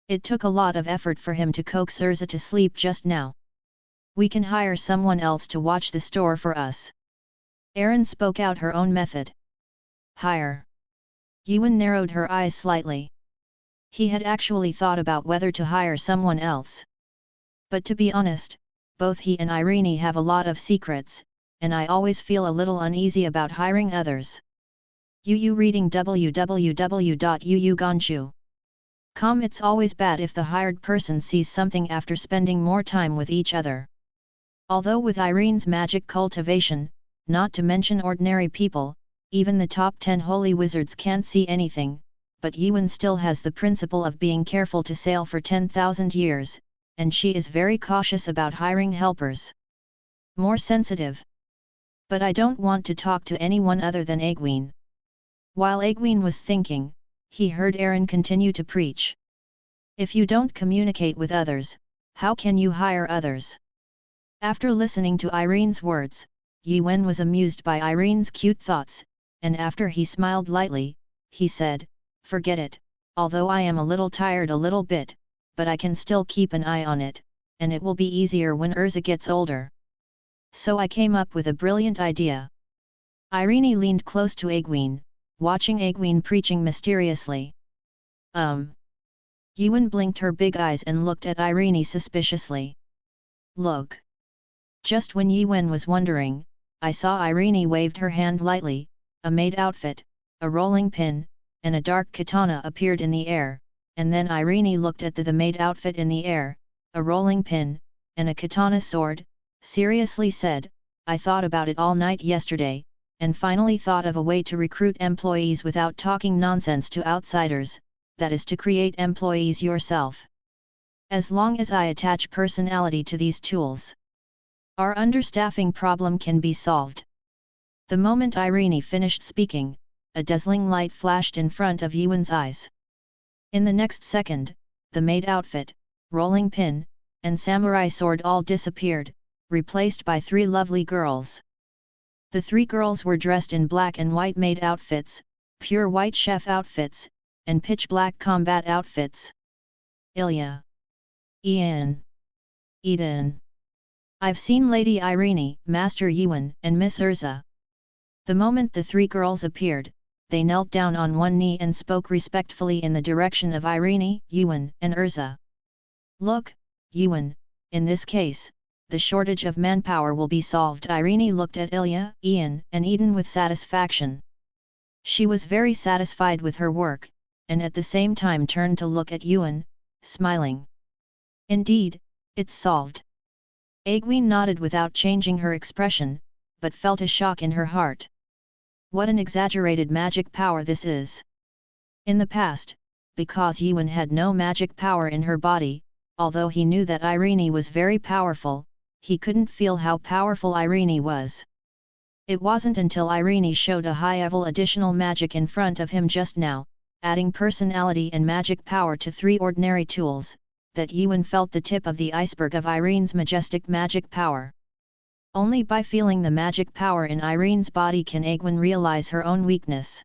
It took a lot of effort for him to coax Erza to sleep just now. We can hire someone else to watch the store for us. Erin spoke out her own method. Hire. Ewan narrowed her eyes slightly. He had actually thought about whether to hire someone else. But to be honest, both he and Irene have a lot of secrets, and I always feel a little uneasy about hiring others. Yu reading www.yuuganshu.com. It's always bad if the hired person sees something after spending more time with each other. Although with Irene's magic cultivation, not to mention ordinary people, even the top 10 holy wizards can't see anything, but Yuan still has the principle of being careful to sail for 10,000 years, and she is very cautious about hiring helpers. More sensitive. But I don't want to talk to anyone other than Egwene. While Egwene was thinking, he heard Aaron continue to preach. If you don't communicate with others, how can you hire others? After listening to Irene's words, Yuan was amused by Irene's cute thoughts, and after he smiled lightly, he said, "Forget it, although I am a little tired a little bit, but I can still keep an eye on it, and it will be easier when Erza gets older. So I came up with a brilliant idea." Irene leaned close to Egwene, watching Egwene preaching mysteriously. Yuan blinked her big eyes and looked at Irene suspiciously. "Look." Just when Yuan was wondering, I saw Irene waved her hand lightly, a maid outfit, a rolling pin, and a dark katana appeared in the air, and then Irene looked at the maid outfit in the air, a rolling pin, and a katana sword, seriously said, "I thought about it all night yesterday, and finally thought of a way to recruit employees without talking nonsense to outsiders, that is to create employees yourself. As long as I attach personality to these tools, our understaffing problem can be solved." The moment Irene finished speaking, a dazzling light flashed in front of Yuan's eyes. In the next second, the maid outfit, rolling pin, and samurai sword all disappeared, replaced by three lovely girls. The three girls were dressed in black and white maid outfits, pure white chef outfits, and pitch black combat outfits. Ilya, Ian, Eden. I've seen Lady Irene, Master Yuan, and Miss Erza. The moment the three girls appeared, they knelt down on one knee and spoke respectfully in the direction of Irene, Yuan, and Erza. "Look, Yuan, in this case, the shortage of manpower will be solved." Irene looked at Ilya, Ian, and Eden with satisfaction. She was very satisfied with her work, and at the same time turned to look at Yuan, smiling. "Indeed, it's solved." Egwene nodded without changing her expression, but felt a shock in her heart. What an exaggerated magic power this is! In the past, because Yuan had no magic power in her body, although he knew that Irene was very powerful, he couldn't feel how powerful Irene was. It wasn't until Irene showed a high-level additional magic in front of him just now, adding personality and magic power to three ordinary tools, that Yuan felt the tip of the iceberg of Irene's majestic magic power. Only by feeling the magic power in Irene's body can Egwene realize her own weakness.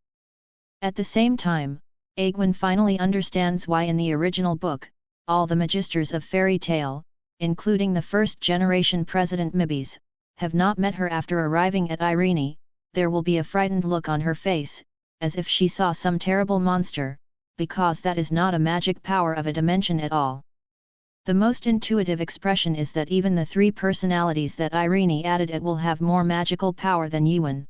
At the same time, Egwene finally understands why in the original book, all the magisters of fairy tale, including the first-generation President Mibis, have not met her after arriving at Irene. There will be a frightened look on her face, as if she saw some terrible monster, because that is not a magic power of a dimension at all. The most intuitive expression is that even the three personalities that Irene added it will have more magical power than Yuan.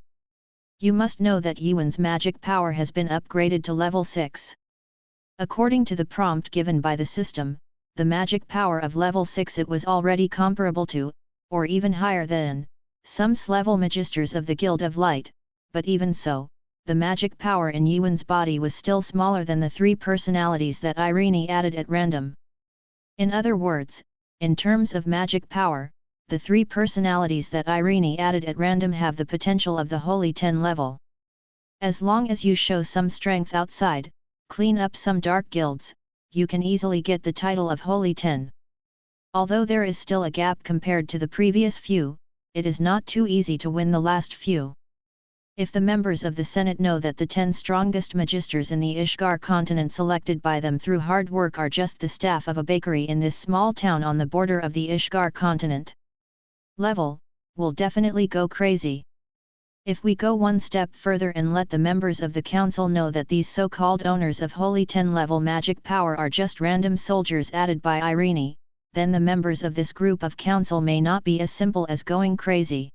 You must know that Yuan's magic power has been upgraded to level 6. According to the prompt given by the system, the magic power of level 6 it was already comparable to, or even higher than, some level magisters of the Guild of Light, but even so, the magic power in Yuan's body was still smaller than the three personalities that Irene added at random. In other words, in terms of magic power, the three personalities that Irene added at random have the potential of the Holy 10 level. As long as you show some strength outside, clean up some dark guilds, you can easily get the title of Holy 10. Although there is still a gap compared to the previous few, it is not too easy to win the last few. If the members of the Senate know that the 10 strongest magisters in the Ishgar continent selected by them through hard work are just the staff of a bakery in this small town on the border of the Ishgar continent, level, will definitely go crazy. If we go one step further and let the members of the council know that these so-called owners of Holy 10 level magic power are just random soldiers added by Irene, then the members of this group of council may not be as simple as going crazy.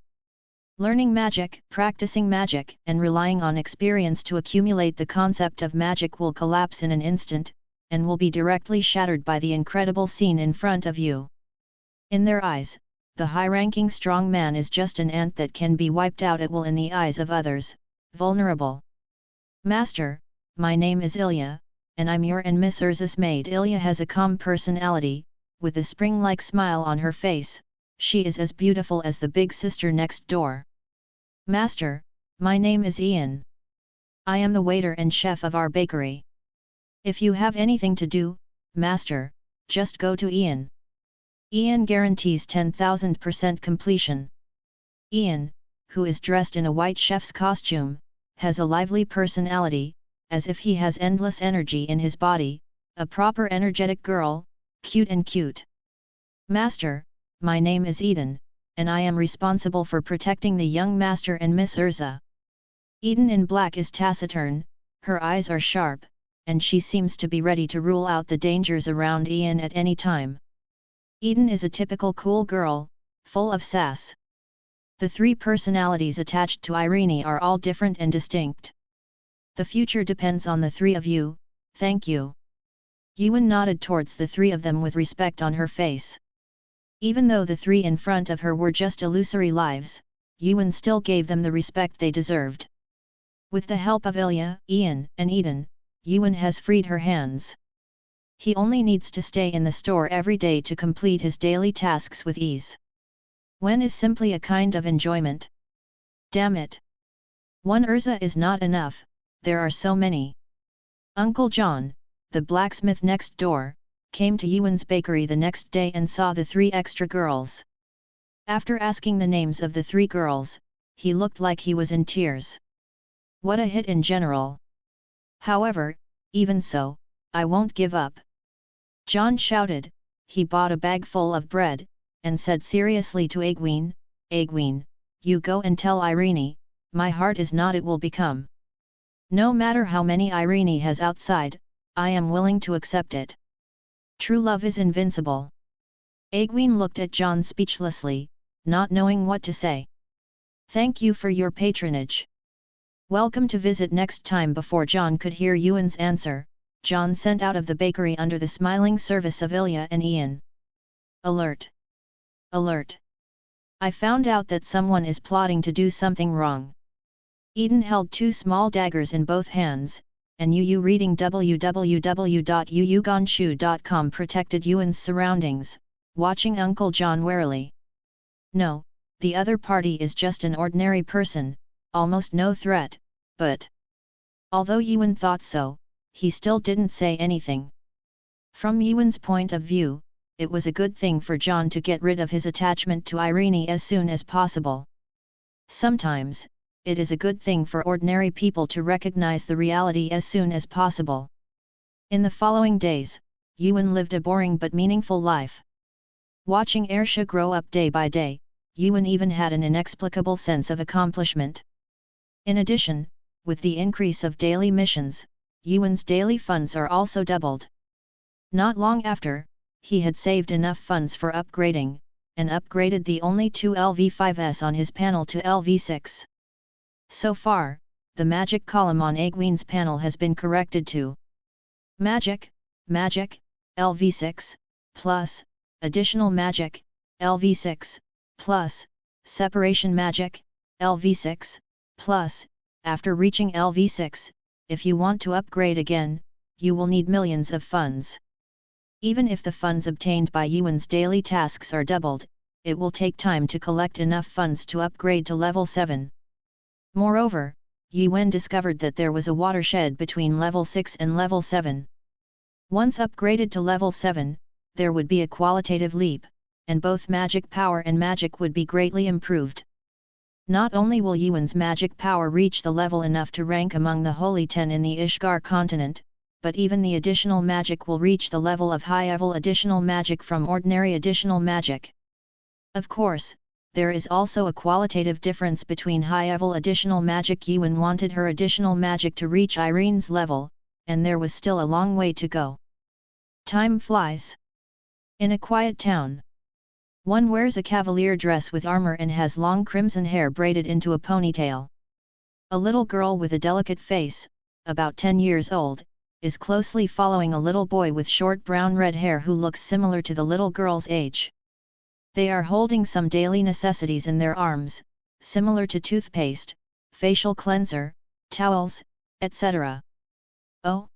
Learning magic, practicing magic, and relying on experience to accumulate the concept of magic will collapse in an instant, and will be directly shattered by the incredible scene in front of you. In their eyes, the high-ranking strong man is just an ant that can be wiped out at will in the eyes of others, vulnerable. "Master, my name is Ilya," and I'm your and Miss Erza's maid. Ilya has a calm personality, with a spring-like smile on her face. She is as beautiful as the big sister next door. Master, my name is Ian. I am the waiter and chef of our bakery. If you have anything to do, Master, just go to Ian. Ian guarantees 10,000% completion. Ian, who is dressed in a white chef's costume, has a lively personality, as if he has endless energy in his body, a proper energetic girl, cute and cute. Master, my name is Eden, and I am responsible for protecting the young master and Miss Erza. Eden in black is taciturn, her eyes are sharp, and she seems to be ready to rule out the dangers around Ian at any time. Eden is a typical cool girl, full of sass. The three personalities attached to Irene are all different and distinct. The future depends on the three of you, thank you. Yuan nodded towards the three of them with respect on her face. Even though the three in front of her were just illusory lives, Yuan still gave them the respect they deserved. With the help of Ilya, Ian, and Eden, Yuan has freed her hands. He only needs to stay in the store every day to complete his daily tasks with ease. When is simply a kind of enjoyment. Damn it! One Erza is not enough, there are so many. Uncle John, the blacksmith next door, came to Yuan's bakery the next day and saw the three extra girls. After asking the names of the three girls, he looked like he was in tears. What a hit in general! However, even so, I won't give up. John shouted. He bought a bag full of bread, and said seriously to Egwene, Egwene, you go and tell Irene, my heart is not it will become. No matter how many Irene has outside, I am willing to accept it. True love is invincible. Egwene looked at John speechlessly, not knowing what to say. Thank you for your patronage. Welcome to visit next time. Before John could hear Yuan's answer, John sent out of the bakery under the smiling service of Ilya and Ian. Alert! Alert! I found out that someone is plotting to do something wrong. Eden held two small daggers in both hands, and Yu reading www.yuyugonshu.com protected Yuan's surroundings, watching Uncle John warily. No, the other party is just an ordinary person, almost no threat, but... Although Yuan thought so, he still didn't say anything. From Yuan's point of view, it was a good thing for John to get rid of his attachment to Irene as soon as possible. Sometimes, it is a good thing for ordinary people to recognize the reality as soon as possible. In the following days, Yuan lived a boring but meaningful life. Watching Erza grow up day by day, Yuan even had an inexplicable sense of accomplishment. In addition, with the increase of daily missions, Yuan's daily funds are also doubled. Not long after, he had saved enough funds for upgrading, and upgraded the only two LV5s on his panel to LV6. So far, the magic column on Egwene's panel has been corrected to Magic, Magic, LV6, plus, Additional Magic, LV6, plus, Separation Magic, LV6, plus. After reaching LV6, if you want to upgrade again, you will need millions of funds. Even if the funds obtained by Yuan's daily tasks are doubled, it will take time to collect enough funds to upgrade to level 7. Moreover, Yuan discovered that there was a watershed between level 6 and level 7. Once upgraded to level 7, there would be a qualitative leap, and both magic power and magic would be greatly improved. Not only will Yuan's magic power reach the level enough to rank among the Holy 10 in the Ishgar continent, but even the additional magic will reach the level of high-level additional magic from ordinary additional magic. Of course, there is also a qualitative difference between high-level additional magic. Yuan wanted her additional magic to reach Irene's level, and there was still a long way to go. Time flies. In a quiet town. One wears a cavalier dress with armor and has long crimson hair braided into a ponytail. A little girl with a delicate face, about 10 years old, is closely following a little boy with short brown-red hair who looks similar to the little girl's age. They are holding some daily necessities in their arms, similar to toothpaste, facial cleanser, towels, etc. Oh!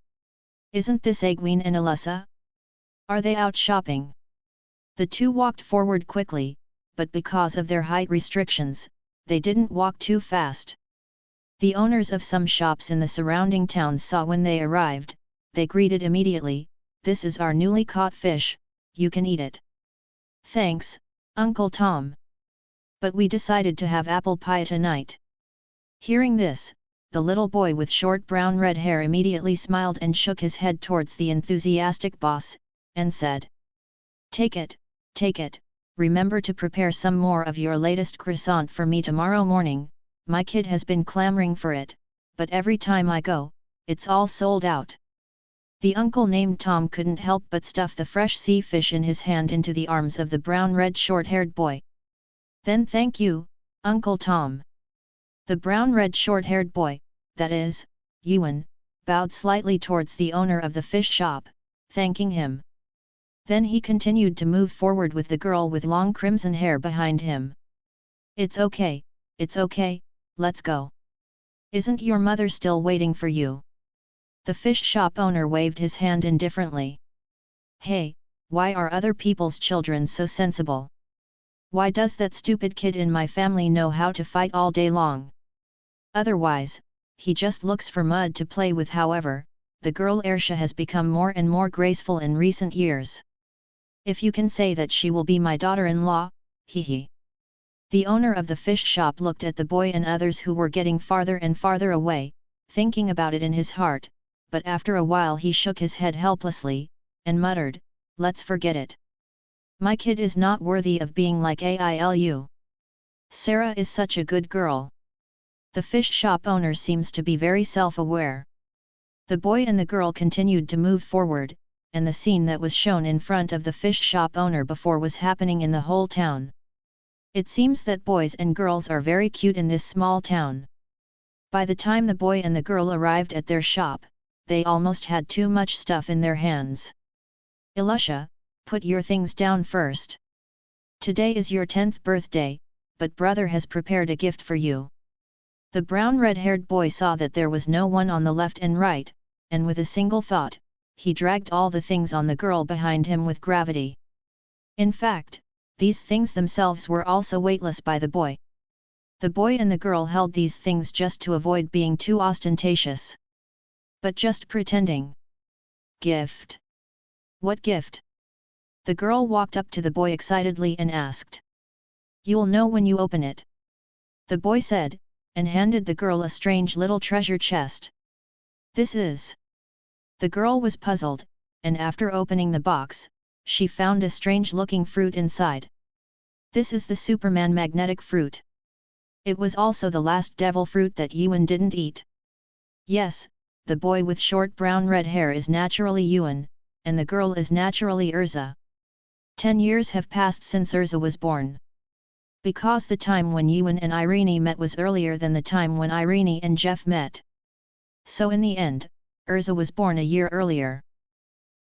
Isn't this Egwene and Alyssa? Are they out shopping? The two walked forward quickly, but because of their height restrictions, they didn't walk too fast. The owners of some shops in the surrounding towns saw when they arrived. They greeted immediately, "This is our newly caught fish, you can eat it." "Thanks, Uncle Tom. But we decided to have apple pie tonight." Hearing this, the little boy with short brown red hair immediately smiled and shook his head towards the enthusiastic boss, and said, take it, remember to prepare some more of your latest croissant for me tomorrow morning. My kid has been clamoring for it, but every time I go, it's all sold out." The uncle named Tom couldn't help but stuff the fresh sea fish in his hand into the arms of the brown-red short-haired boy. "Then thank you, Uncle Tom." The brown-red short-haired boy, that is, Ewan, bowed slightly towards the owner of the fish shop, thanking him. Then he continued to move forward with the girl with long crimson hair behind him. It's okay, let's go. Isn't your mother still waiting for you?" The fish shop owner waved his hand indifferently. "Hey, why are other people's children so sensible? Why does that stupid kid in my family know how to fight all day long? Otherwise, he just looks for mud to play with." However, the girl Erza has become more and more graceful in recent years. "If you can say that she will be my daughter-in-law, hee." The owner of the fish shop looked at the boy and others who were getting farther and farther away, thinking about it in his heart, but after a while he shook his head helplessly, and muttered, "Let's forget it. My kid is not worthy of being like Ailu. Sarah is such a good girl." The fish shop owner seems to be very self-aware. The boy and the girl continued to move forward, and the scene that was shown in front of the fish shop owner before was happening in the whole town. It seems that boys and girls are very cute in this small town. By the time the boy and the girl arrived at their shop, they almost had too much stuff in their hands. "Elisha, put your things down first. Today is your 10th birthday, but brother has prepared a gift for you." The brown red-haired boy saw that there was no one on the left and right, and with a single thought, he dragged all the things on the girl behind him with gravity. In fact, these things themselves were also weightless by the boy. The boy and the girl held these things just to avoid being too ostentatious. But just pretending. "Gift? What gift?" The girl walked up to the boy excitedly and asked. "You'll know when you open it," the boy said, and handed the girl a strange little treasure chest. "This is..." The girl was puzzled, and after opening the box, she found a strange-looking fruit inside. "This is the Superman magnetic fruit. It was also the last devil fruit that Ewan didn't eat." Yes, the boy with short brown-red hair is naturally Ewan, and the girl is naturally Erza. 10 years have passed since Erza was born. Because the time when Ewan and Irene met was earlier than the time when Irene and Jeff met. So in the end, Erza was born a year earlier.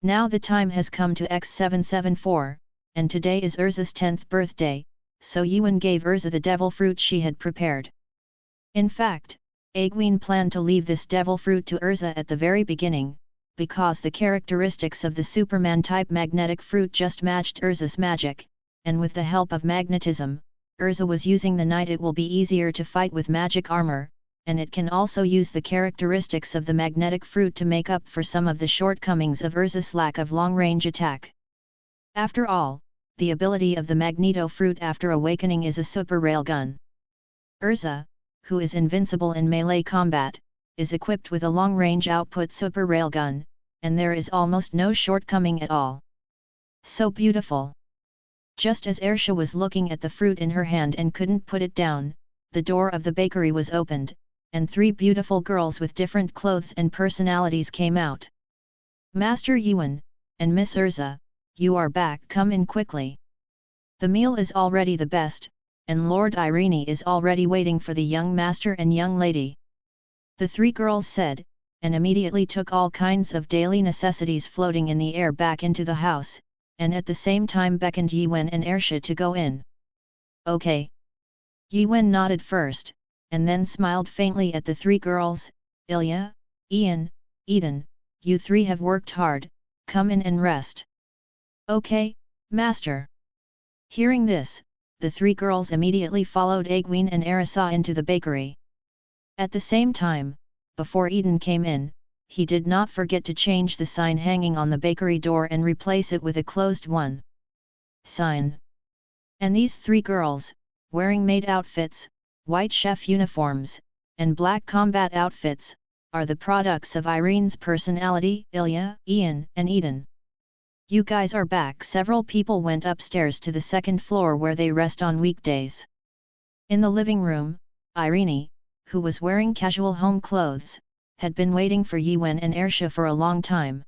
Now the time has come to X774, and today is Erza's 10th birthday, so Ewan gave Erza the devil fruit she had prepared. In fact, Egwene planned to leave this devil fruit to Erza at the very beginning, because the characteristics of the Superman-type magnetic fruit just matched Erza's magic, and with the help of magnetism, Erza was using the night. It will be easier to fight with magic armor, and it can also use the characteristics of the magnetic fruit to make up for some of the shortcomings of Erza's lack of long-range attack. After all, the ability of the Magneto fruit after awakening is a super railgun. Erza, who is invincible in melee combat, is equipped with a long-range output super railgun, and there is almost no shortcoming at all. So beautiful! Just as Erza was looking at the fruit in her hand and couldn't put it down, the door of the bakery was opened, and 3 beautiful girls with different clothes and personalities came out. "Master Ewan, and Miss Erza, you are back. Come in quickly. The meal is already the best, and Lord Irene is already waiting for the young master and young lady," the 3 girls said, and immediately took all kinds of daily necessities floating in the air back into the house, and at the same time beckoned Ewan and Erza to go in. "Okay." Ewan nodded first, and then smiled faintly at the 3 girls, Ilya, Ian, Eden, you three have worked hard, come in and rest. Okay, master. Hearing this, the three girls immediately followed Egwene and Erza into the bakery. At the same time, before Eden came in, he did not forget to change the sign hanging on the bakery door and replace it with a closed one. Sign. And these three girls, wearing maid outfits, white chef uniforms, and black combat outfits, are the products of Irene's personality. Ilya, Ian, and Eden. You guys are back. Several people went upstairs to the second floor where they rest on weekdays. In the living room, Irene, who was wearing casual home clothes, had been waiting for Yuan and Erza for a long time.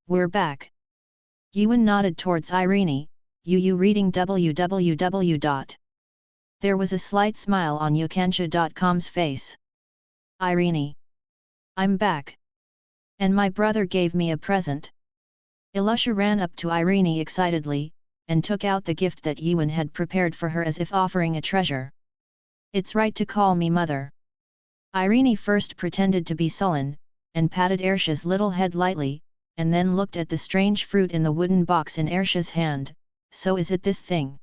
We're back. Yuan nodded towards Irene, you reading www. There was a slight smile on Yukansha.com's face. Irene. I'm back. And my brother gave me a present. Ilusha ran up to Irene excitedly, and took out the gift that Yuan had prepared for her as if offering a treasure. It's right to call me mother. Irene first pretended to be sullen, and patted Erza's little head lightly, and then looked at the strange fruit in the wooden box in Erza's hand. So is it this thing?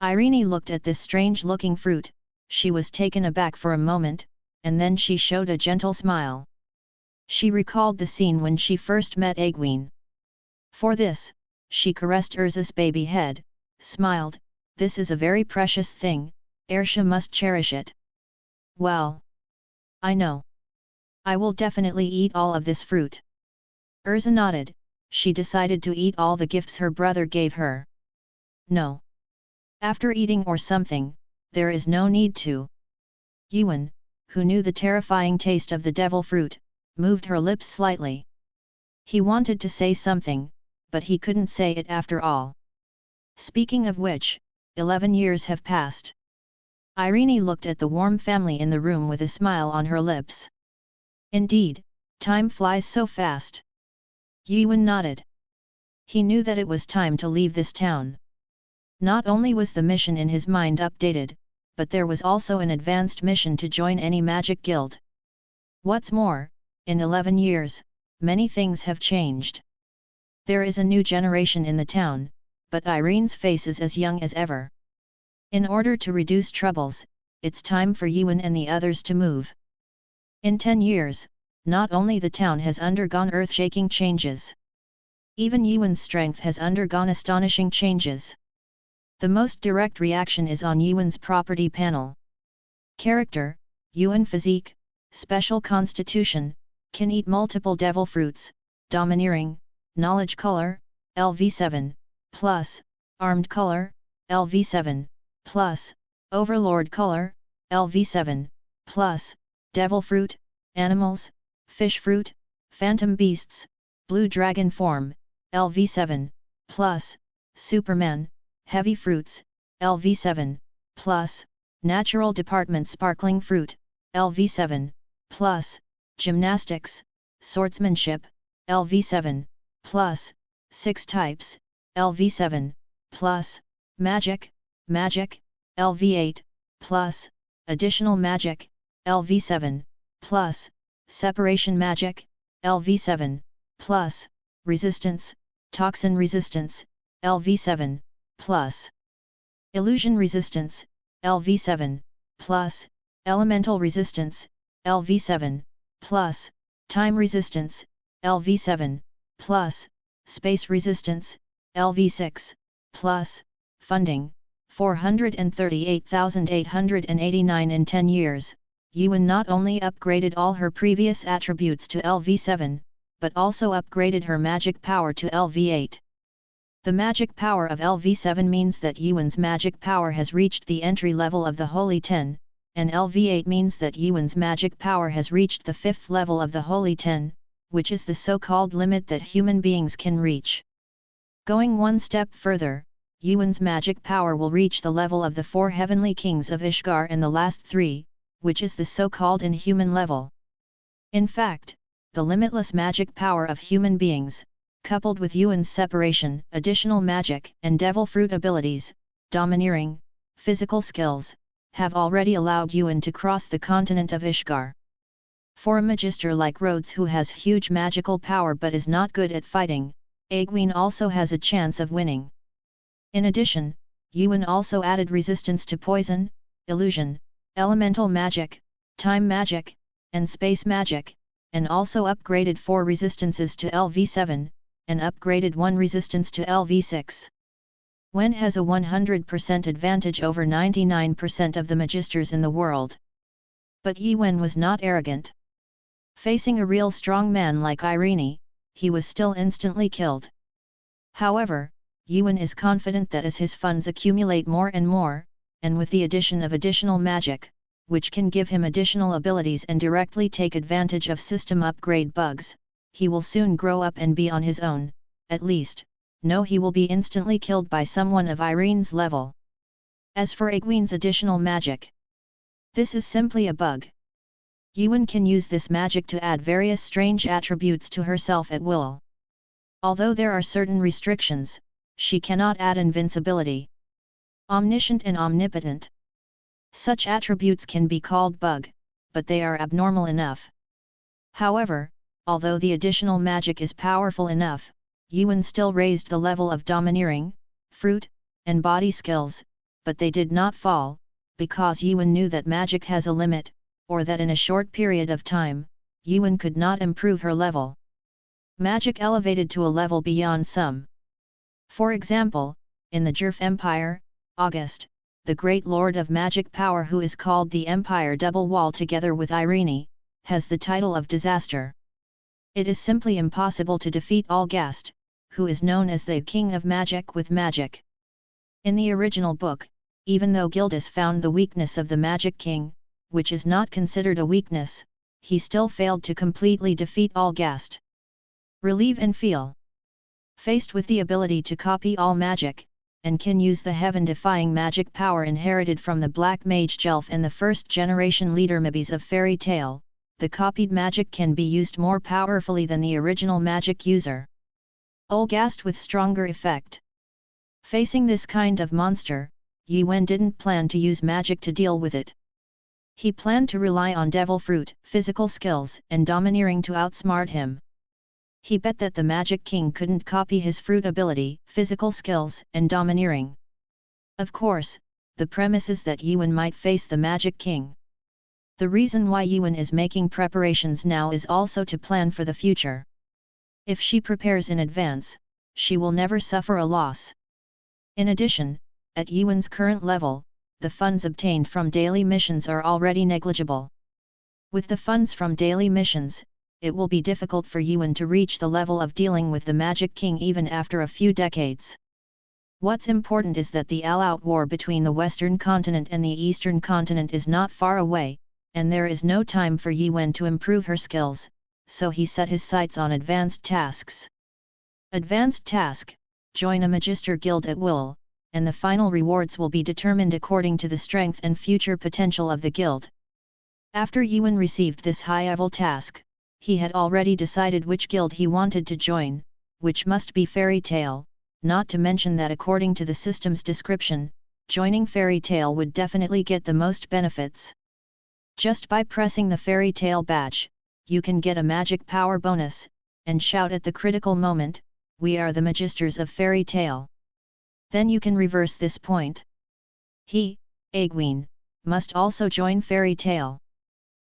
Irene looked at this strange-looking fruit, she was taken aback for a moment, and then she showed a gentle smile. She recalled the scene when she first met Egwene. For this, she caressed Erza's baby head, smiled, this is a very precious thing, Erza must cherish it. Well. I know. I will definitely eat all of this fruit. Erza nodded, she decided to eat all the gifts her brother gave her. No. After eating or something, there is no need to. Yuan, who knew the terrifying taste of the devil fruit, moved her lips slightly. He wanted to say something, but he couldn't say it after all. Speaking of which, 11 years have passed. Irene looked at the warm family in the room with a smile on her lips. Indeed, time flies so fast. Yuan nodded. He knew that it was time to leave this town. Not only was the mission in his mind updated, but there was also an advanced mission to join any magic guild. What's more, in 11 years, many things have changed. There is a new generation in the town, but Irene's face is as young as ever. In order to reduce troubles, it's time for Yuan and the others to move. In 10 years, not only the town has undergone earth-shaking changes. Even Yuan's strength has undergone astonishing changes. The most direct reaction is on Yuan's property panel. Character, Yuan physique, special constitution, can eat multiple devil fruits, domineering, knowledge color, LV7, plus, armed color, LV7, plus, overlord color, LV7, plus, devil fruit, animals, fish fruit, phantom beasts, blue dragon form, LV7, plus, Superman, heavy fruits, LV7, plus, natural department sparkling fruit, LV7, plus, gymnastics, swordsmanship, LV7, plus, 6 types, LV7, plus, magic, LV8, plus, additional magic, LV7, plus, separation magic, LV7, plus, resistance, toxin resistance, LV7, plus, illusion resistance, LV7, plus, elemental resistance, LV7, plus, time resistance, LV7, plus, space resistance, LV6, plus, funding, 438,889 in 10 years, Yuan not only upgraded all her previous attributes to LV7, but also upgraded her magic power to LV8. The magic power of LV7 means that Yuan's magic power has reached the entry level of the Holy 10, and LV8 means that Yuan's magic power has reached the 5th level of the Holy 10, which is the so-called limit that human beings can reach. Going one step further, Yuan's magic power will reach the level of the 4 heavenly kings of Ishgard and the last 3, which is the so-called inhuman level. In fact, the limitless magic power of human beings, coupled with Yuan's separation, additional magic, and devil fruit abilities, domineering, physical skills, have already allowed Yuan to cross the continent of Ishgard. For a magister like Rhodes who has huge magical power but is not good at fighting, Egwene also has a chance of winning. In addition, Yuan also added resistance to poison, illusion, elemental magic, time magic, and space magic, and also upgraded 4 resistances to LV7, and upgraded 1 resistance to LV6. Wen has a 100% advantage over 99% of the magisters in the world. But Yuan was not arrogant. Facing a real strong man like Irene, he was still instantly killed. However, Yuan is confident that as his funds accumulate more and more, and with the addition of additional magic, which can give him additional abilities and directly take advantage of system upgrade bugs, he will soon grow up and be on his own. At least, no, he will be instantly killed by someone of Irene's level. As for Egwene's additional magic, this is simply a bug. Yuan can use this magic to add various strange attributes to herself at will. Although there are certain restrictions, she cannot add invincibility, omniscient and omnipotent. Such attributes can be called bug, but they are abnormal enough. However, although the additional magic is powerful enough, Yuan still raised the level of domineering, fruit, and body skills, but they did not fall, because Yuan knew that magic has a limit, or that in a short period of time, Yuan could not improve her level. Magic elevated to a level beyond some. For example, in the Jerf Empire, August, the great lord of magic power who is called the Empire Double Wall together with Irene, has the title of Disaster. It is simply impossible to defeat Algast, who is known as the King of Magic with magic. In the original book, even though Gildas found the weakness of the Magic King, which is not considered a weakness, he still failed to completely defeat Algast. Relieve and feel. Faced with the ability to copy all magic, and can use the heaven-defying magic power inherited from the Black Mage Jelf and the first-generation leader Mibis of Fairy Tail, the copied magic can be used more powerfully than the original magic user. Olgast with stronger effect. Facing this kind of monster, Yuan didn't plan to use magic to deal with it. He planned to rely on devil fruit, physical skills, and domineering to outsmart him. He bet that the Magic King couldn't copy his fruit ability, physical skills, and domineering. Of course, the premise is that Yuan might face the Magic King. The reason why Yuan is making preparations now is also to plan for the future. If she prepares in advance, she will never suffer a loss. In addition, at Yuan's current level, the funds obtained from daily missions are already negligible. With the funds from daily missions, it will be difficult for Yuan to reach the level of dealing with the Magic King even after a few decades. What's important is that the all-out war between the Western continent and the Eastern continent is not far away, and there is no time for Yuan to improve her skills, so he set his sights on advanced tasks. Advanced task: join a Magister Guild at will, and the final rewards will be determined according to the strength and future potential of the guild. After Yuan received this high-level task, he had already decided which guild he wanted to join, which must be Fairy Tail, not to mention that according to the system's description, joining Fairy Tail would definitely get the most benefits. Just by pressing the Fairy Tail badge, you can get a magic power bonus, and shout at the critical moment, "We are the Magisters of Fairy Tail." Then you can reverse this point. He, Egwene, must also join Fairy Tail.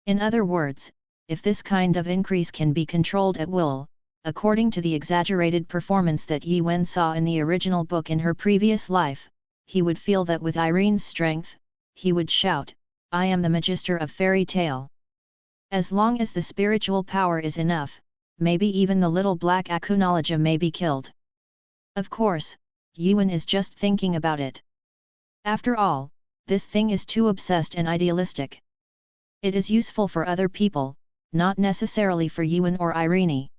In other words, if this kind of increase can be controlled at will, according to the exaggerated performance that Yuan saw in the original book in her previous life, he would feel that with Irene's strength, he would shout, "I am the Magister of Fairy Tail." As long as the spiritual power is enough, maybe even the little black Akunologia may be killed. Of course, Yuan is just thinking about it. After all, this thing is too obsessed and idealistic. It is useful for other people, not necessarily for Yuan or Irene.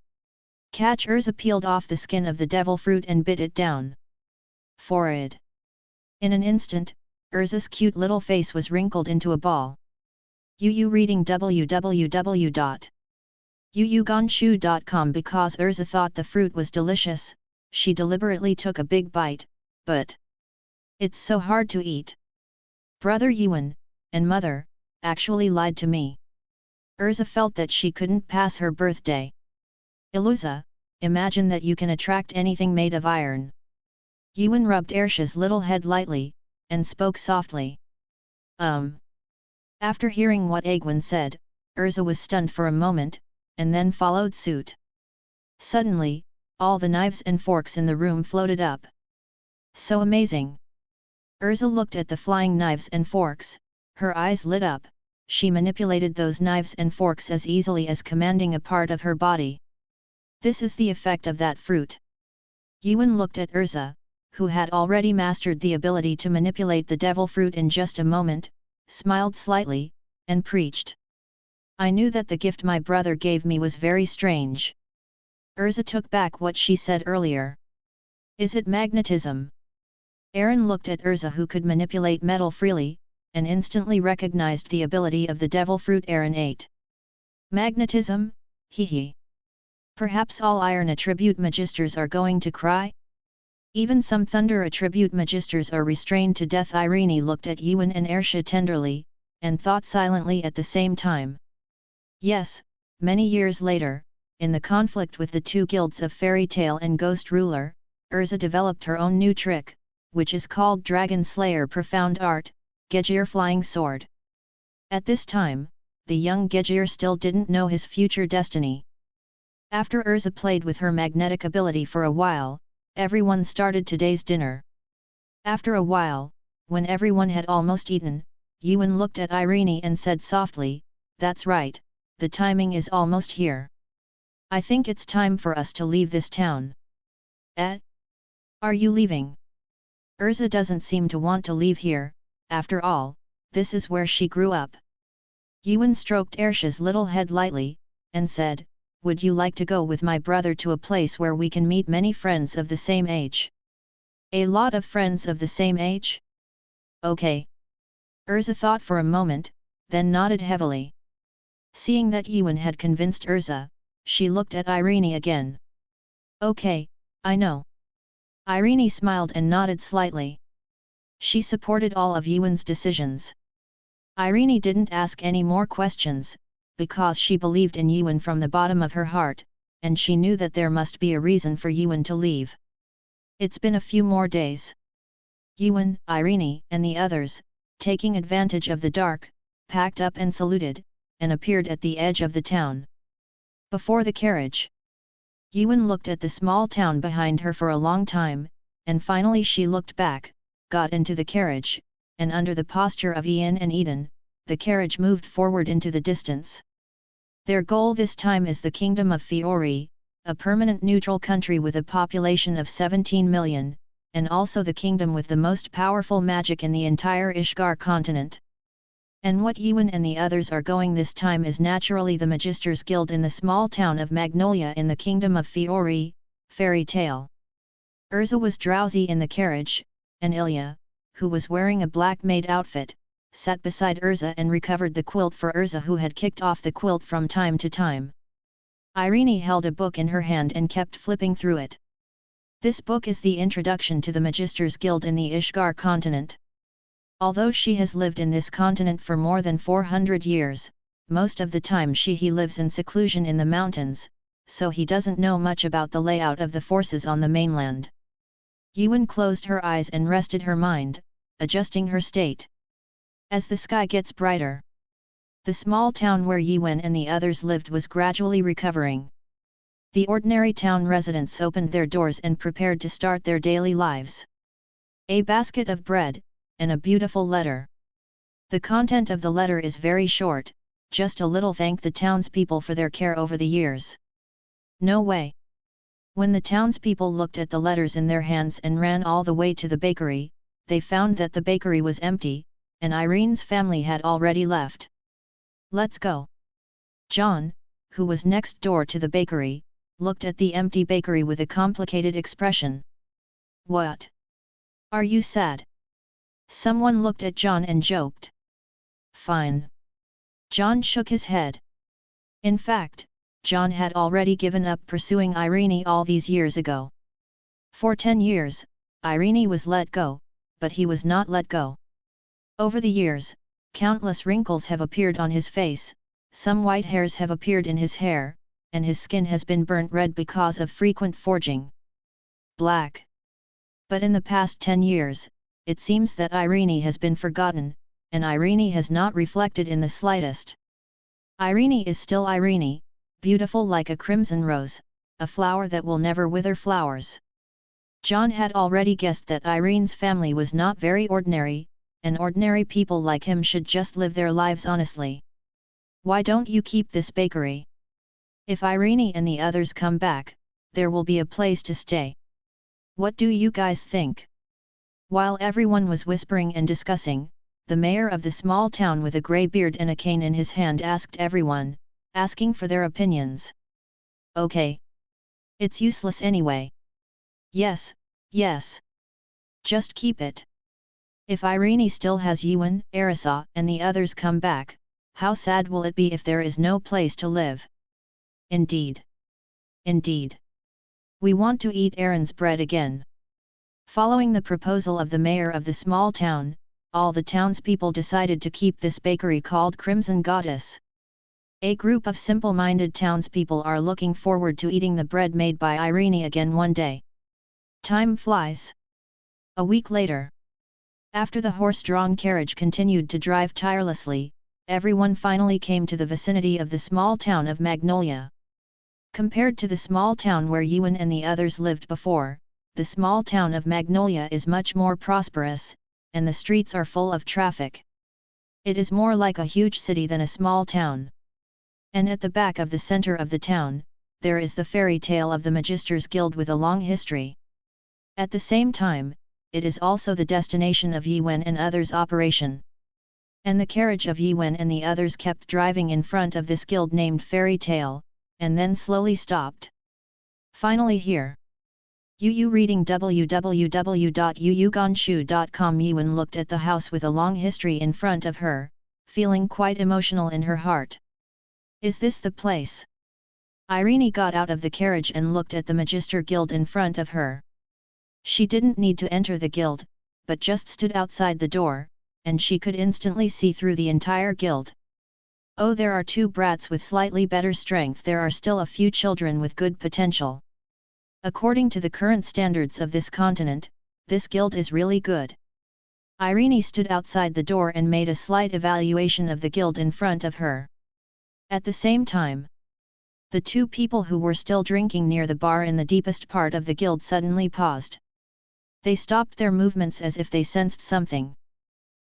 Catch Erza peeled off the skin of the devil fruit and bit it down. Forehead. In an instant, Erza's cute little face was wrinkled into a ball. Yu reading www.yuyugonshu.com. Because Erza thought the fruit was delicious, she deliberately took a big bite, but it's so hard to eat. Brother Yuan, and mother, actually lied to me. Erza felt that she couldn't pass her birthday. Erza, imagine that you can attract anything made of iron. Yuan rubbed Erza's little head lightly, and spoke softly. After hearing what Agwan said, Erza was stunned for a moment, and then followed suit. Suddenly, all the knives and forks in the room floated up. So amazing! Erza looked at the flying knives and forks, her eyes lit up. She manipulated those knives and forks as easily as commanding a part of her body. This is the effect of that fruit. Yuan looked at Erza, who had already mastered the ability to manipulate the devil fruit in just a moment, smiled slightly, and preached. I knew that the gift my brother gave me was very strange. Erza took back what she said earlier. Is it magnetism? Aaron looked at Erza, who could manipulate metal freely, and instantly recognized the ability of the devil fruit Aaron ate. Magnetism? Hee. Perhaps all iron attribute magisters are going to cry? Even some thunder attribute magisters are restrained to death. Irene looked at Yuan and Erza tenderly, and thought silently at the same time. Yes, many years later, in the conflict with the two guilds of Fairy Tale and Ghost Ruler, Erza developed her own new trick, which is called Dragon Slayer Profound Art, Gejir Flying Sword. At this time, the young Gejir still didn't know his future destiny. After Erza played with her magnetic ability for a while, everyone started today's dinner. After a while, when everyone had almost eaten, Yuan looked at Irene and said softly, "That's right, the timing is almost here. I think it's time for us to leave this town." Are you leaving? Erza doesn't seem to want to leave here, after all, this is where she grew up. Yuan stroked Erza's little head lightly, and said, would you like to go with my brother to a place where we can meet many friends of the same age? A lot of friends of the same age? Okay. Erza thought for a moment, then nodded heavily. Seeing that Yuan had convinced Erza, she looked at Irene again. Okay, I know. Irene smiled and nodded slightly. She supported all of Yuan's decisions. Irene didn't ask any more questions, because she believed in Yuan from the bottom of her heart, and she knew that there must be a reason for Yuan to leave. It's been a few more days. Yuan, Irene, and the others, taking advantage of the dark, packed up and saluted, and appeared at the edge of the town. Before the carriage, Yuan looked at the small town behind her for a long time, and finally she looked back, got into the carriage, and under the posture of Ian and Eden, the carriage moved forward into the distance. Their goal this time is the Kingdom of Fiori, a permanent neutral country with a population of 17 million, and also the kingdom with the most powerful magic in the entire Ishgar continent. And what Yuan and the others are going this time is naturally the Magisters Guild in the small town of Magnolia in the Kingdom of Fiori, Fairy Tale. Erza was drowsy in the carriage, and Ilya, who was wearing a black maid outfit, sat beside Erza and recovered the quilt for Erza, who had kicked off the quilt from time to time. Irene held a book in her hand and kept flipping through it. This book is the introduction to the Magisters Guild in the Ishgar continent. Although she has lived in this continent for more than 400 years, most of the time he lives in seclusion in the mountains, so he doesn't know much about the layout of the forces on the mainland. Yuan closed her eyes and rested her mind, adjusting her state. As the sky gets brighter, the small town where Yuan and the others lived was gradually recovering. The ordinary town residents opened their doors and prepared to start their daily lives. A basket of bread, and a beautiful letter. The content of the letter is very short, just a little thank the townspeople for their care over the years. No way. When the townspeople looked at the letters in their hands and ran all the way to the bakery, they found that the bakery was empty, and Irene's family had already left. Let's go. John, who was next door to the bakery, looked at the empty bakery with a complicated expression. What? Are you sad? Someone looked at John and joked. Fine. John shook his head. In fact, John had already given up pursuing Irene all these years ago. For 10 years, Irene was let go, but he was not let go. Over the years, countless wrinkles have appeared on his face, Some white hairs have appeared in his hair, and his skin has been burnt red because of frequent forging. Black. But in the past 10 years, it seems that Irene has been forgotten, and Irene has not reflected in the slightest. Irene is still Irene, beautiful like a crimson rose, a flower that will never wither flowers. John had already guessed that Irene's family was not very ordinary, and ordinary people like him should just live their lives honestly. Why don't you keep this bakery? If Irene and the others come back, there will be a place to stay. What do you guys think? While everyone was whispering and discussing, the mayor of the small town with a grey beard and a cane in his hand asked everyone, asking for their opinions. Okay. It's useless anyway. Yes, yes. Just keep it. If Irene still has Yuan, Erza, and the others come back, how sad will it be if there is no place to live? Indeed. Indeed. We want to eat Aaron's bread again. Following the proposal of the mayor of the small town, all the townspeople decided to keep this bakery called Crimson Goddess. A group of simple-minded townspeople are looking forward to eating the bread made by Irene again one day. Time flies. A week later. After the horse-drawn carriage continued to drive tirelessly, everyone finally came to the vicinity of the small town of Magnolia. Compared to the small town where Yuan and the others lived before, the small town of Magnolia is much more prosperous, and the streets are full of traffic. It is more like a huge city than a small town. And at the back of the center of the town, there is the fairy tale of the Magisters Guild with a long history. At the same time, it is also the destination of Yuan and others' operation. And the carriage of Yuan and the others kept driving in front of this guild named Fairy Tale, and then slowly stopped. Finally here. Yu reading www.yuyuganshu.com. Yuan looked at the house with a long history in front of her, feeling quite emotional in her heart. Is this the place? Irene got out of the carriage and looked at the Magister Guild in front of her. She didn't need to enter the guild, but just stood outside the door, and she could instantly see through the entire guild. Oh, there are 2 brats with slightly better strength. There are still a few children with good potential. According to the current standards of this continent, this guild is really good. Irene stood outside the door and made a slight evaluation of the guild in front of her. At the same time, the 2 people who were still drinking near the bar in the deepest part of the guild suddenly paused. They stopped their movements as if they sensed something.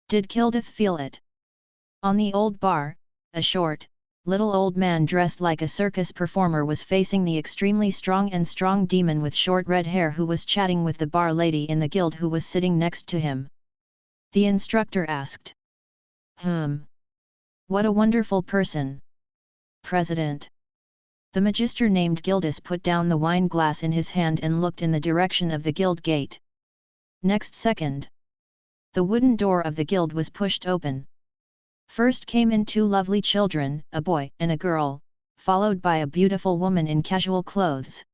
Did Kildith feel it? On the old bar, a short, little old man dressed like a circus performer was facing the extremely strong demon with short red hair who was chatting with the bar lady in the guild who was sitting next to him. The instructor asked. What a wonderful person. President. The magister named Gildus put down the wine glass in his hand and looked in the direction of the guild gate. Next second, the wooden door of the guild was pushed open. First came in 2 lovely children, a boy and a girl, followed by a beautiful woman in casual clothes.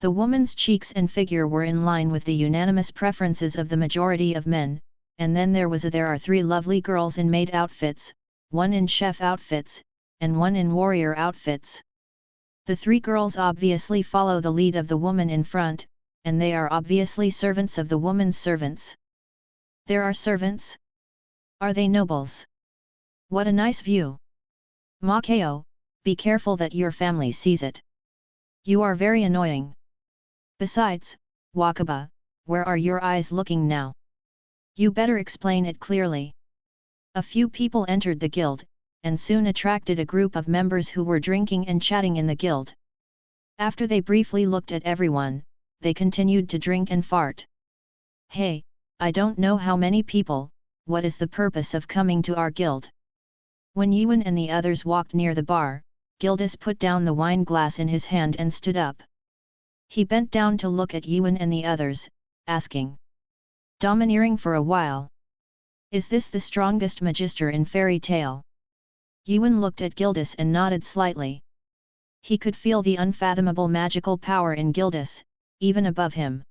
The woman's cheeks and figure were in line with the unanimous preferences of the majority of men, and then there are 3 lovely girls in maid outfits, 1 in chef outfits, and 1 in warrior outfits. The 3 girls obviously follow the lead of the woman in front, and they are obviously servants of the woman's servants. There are servants? Are they nobles? What a nice view! Makao, be careful that your family sees it. You are very annoying. Besides, Wakaba, where are your eyes looking now? You better explain it clearly. A few people entered the guild, and soon attracted a group of members who were drinking and chatting in the guild. After they briefly looked at everyone, they continued to drink and fart. Hey, I don't know how many people, what is the purpose of coming to our guild? When Yuan and the others walked near the bar, Gildus put down the wine glass in his hand and stood up. He bent down to look at Yuan and the others, asking. Domineering for a while. Is this the strongest magister in Fairy Tale? Yuan looked at Gildus and nodded slightly. He could feel the unfathomable magical power in Gildus, even above him.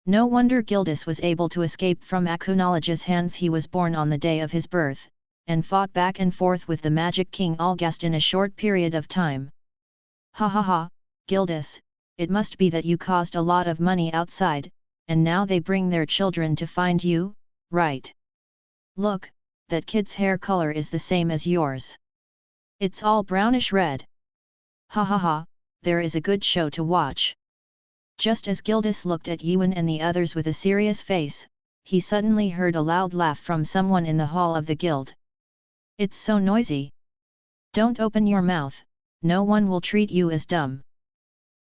No wonder Gildus was able to escape from Akunologia's hands. He was born on the day of his birth, and fought back and forth with the Magic King Algast in a short period of time. Ha ha ha, Gildas, it must be that you caused a lot of money outside, and now they bring their children to find you, right? Look, that kid's hair color is the same as yours. It's all brownish red. Ha ha ha, there is a good show to watch. Just as Gildas looked at Yuan and the others with a serious face, he suddenly heard a loud laugh from someone in the hall of the guild. It's so noisy. Don't open your mouth, no one will treat you as dumb.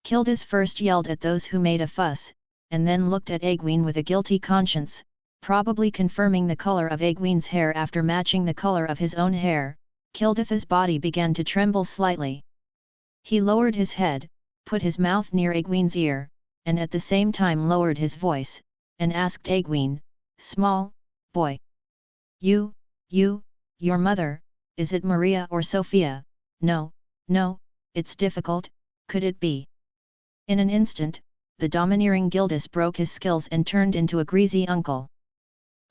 Gildas first yelled at those who made a fuss, and then looked at Egwene with a guilty conscience, probably confirming the color of Egwene's hair after matching the color of his own hair. Gildatha's body began to tremble slightly. He lowered his head, put his mouth near Egwene's ear, and at the same time lowered his voice, and asked Egwene, "Small boy. Your mother, is it Maria or Sophia? No, it's difficult, could it be?" In an instant, the domineering Gildas broke his skills and turned into a greasy uncle.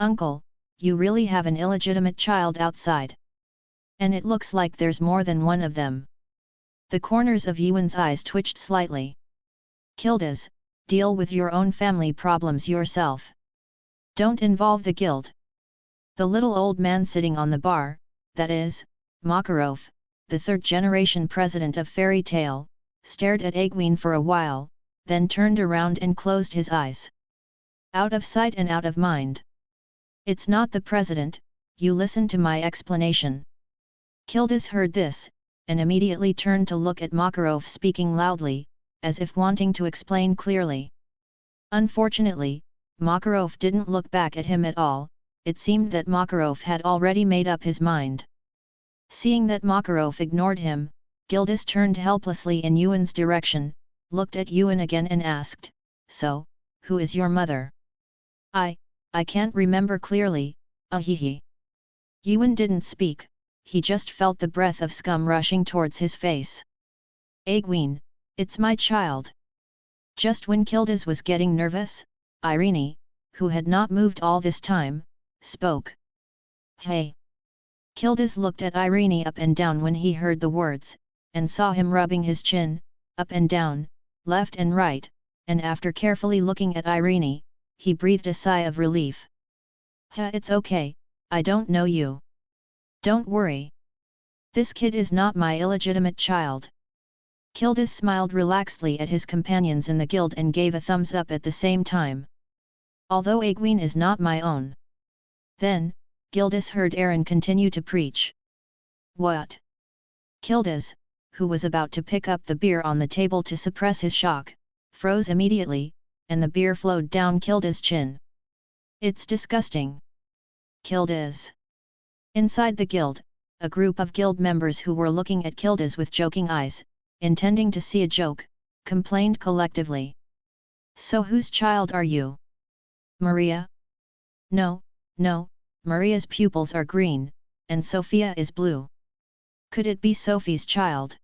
"Uncle, you really have an illegitimate child outside. And it looks like there's more than one of them." The corners of Yuan's eyes twitched slightly. "Gildas, deal with your own family problems yourself. Don't involve the guild." The little old man sitting on the bar, that is, Makarov, the third-generation president of Fairy Tale, stared at Egwene for a while, then turned around and closed his eyes. Out of sight and out of mind. "It's not the president, you listen to my explanation." Gildas heard this, and immediately turned to look at Makarov speaking loudly, as if wanting to explain clearly. Unfortunately, Makarov didn't look back at him at all. It seemed that Makarov had already made up his mind. Seeing that Makarov ignored him, Gildas turned helplessly in Yuan's direction, looked at Yuan again and asked, "So, who is your mother?" I can't remember clearly, ahihi." Yuan didn't speak, he just felt the breath of scum rushing towards his face. "Egwene, it's my child." Just when Gildas was getting nervous, Irene, who had not moved all this time, spoke. "Hey!" Gildas looked at Irene up and down when he heard the words, and saw him rubbing his chin, up and down, left and right, and after carefully looking at Irene, he breathed a sigh of relief. It's okay, I don't know you. Don't worry. This kid is not my illegitimate child." Gildas smiled relaxedly at his companions in the guild and gave a thumbs up at the same time. "Although Egwene is not my own." Then, Gildas heard Aaron continue to preach. "What?" Gildas, who was about to pick up the beer on the table to suppress his shock, froze immediately, and the beer flowed down Gildas' chin. "It's disgusting." Gildas. Inside the guild, a group of guild members who were looking at Gildas with joking eyes, intending to see a joke, complained collectively. "So whose child are you?" "Maria?" No, Maria's pupils are green, and Sophia is blue. Could it be Sophie's child?"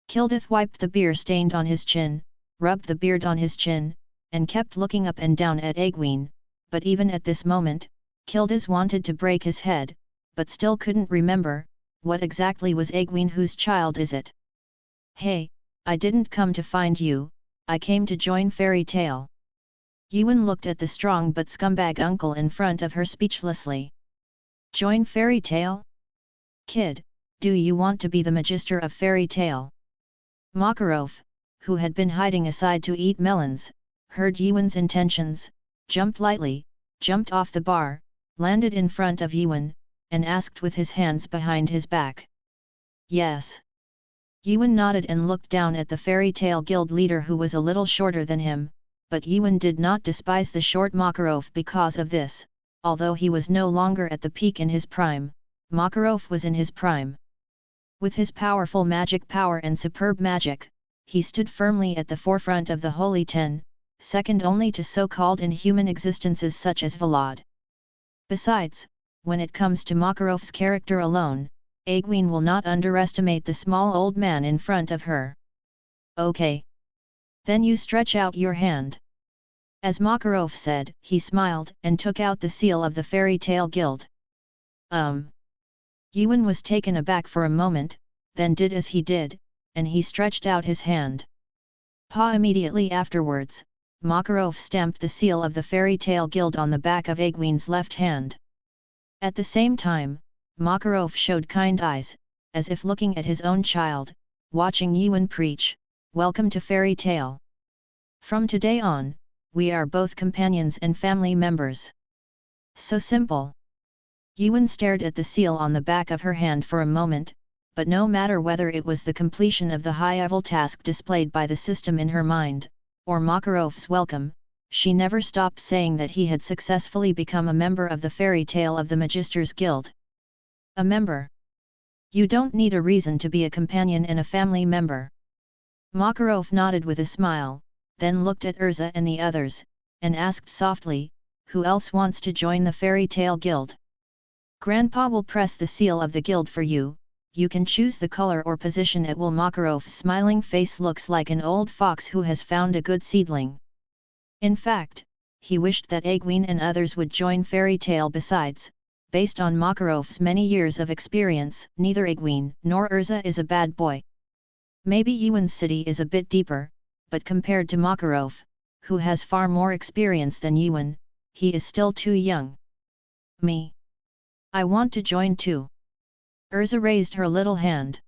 Gildas wiped the beer stained on his chin, rubbed the beard on his chin, and kept looking up and down at Egwene, but even at this moment, Gildas wanted to break his head, but still couldn't remember, what exactly was Egwene, whose child is it? "Hey, I didn't come to find you, I came to join Fairy Tale." Yuan looked at the strong but scumbag uncle in front of her speechlessly. "Join Fairy Tale? Kid, do you want to be the Magister of Fairy Tale?" Makarov, who had been hiding aside to eat melons, heard Yuan's intentions, jumped lightly, jumped off the bar, landed in front of Yuan, and asked with his hands behind his back. "Yes." Yuan nodded and looked down at the Fairy Tale Guild leader, who was a little shorter than him, but Yuan did not despise the short Makarov because of this. Although he was no longer at the peak in his prime, Makarov was in his prime. With his powerful magic power and superb magic, he stood firmly at the forefront of the Holy Ten, second only to so-called inhuman existences such as Vlad. Besides, when it comes to Makarov's character alone, Egwene will not underestimate the small old man in front of her. "Okay. Then you stretch out your hand." As Makarov said, he smiled and took out the seal of the Fairy Tale Guild. Yuan was taken aback for a moment, then did as he did, and he stretched out his hand. Immediately afterwards, Makarov stamped the seal of the Fairy Tale Guild on the back of Egwene's left hand. At the same time, Makarov showed kind eyes, as if looking at his own child, watching Yuan preach, "Welcome to Fairy Tale. From today on, we are both companions and family members." So simple. Yuan stared at the seal on the back of her hand for a moment, but no matter whether it was the completion of the high-level task displayed by the system in her mind, or Makarov's welcome, she never stopped saying that he had successfully become a member of the Fairy Tale of the Magisters Guild. A member. You don't need a reason to be a companion and a family member. Makarov nodded with a smile, then looked at Erza and the others, and asked softly, "Who else wants to join the Fairy Tale Guild? Grandpa will press the seal of the guild for you. You can choose the color or position it will." Makarov's smiling face looks like an old fox who has found a good seedling. In fact, he wished that Egwene and others would join Fairy Tale. Besides, based on Makarov's many years of experience, neither Egwene nor Erza is a bad boy. Maybe Yuan's city is a bit deeper, but compared to Makarov, who has far more experience than Yuan, he is still too young. Me. I want to join too. Erza raised her little hand.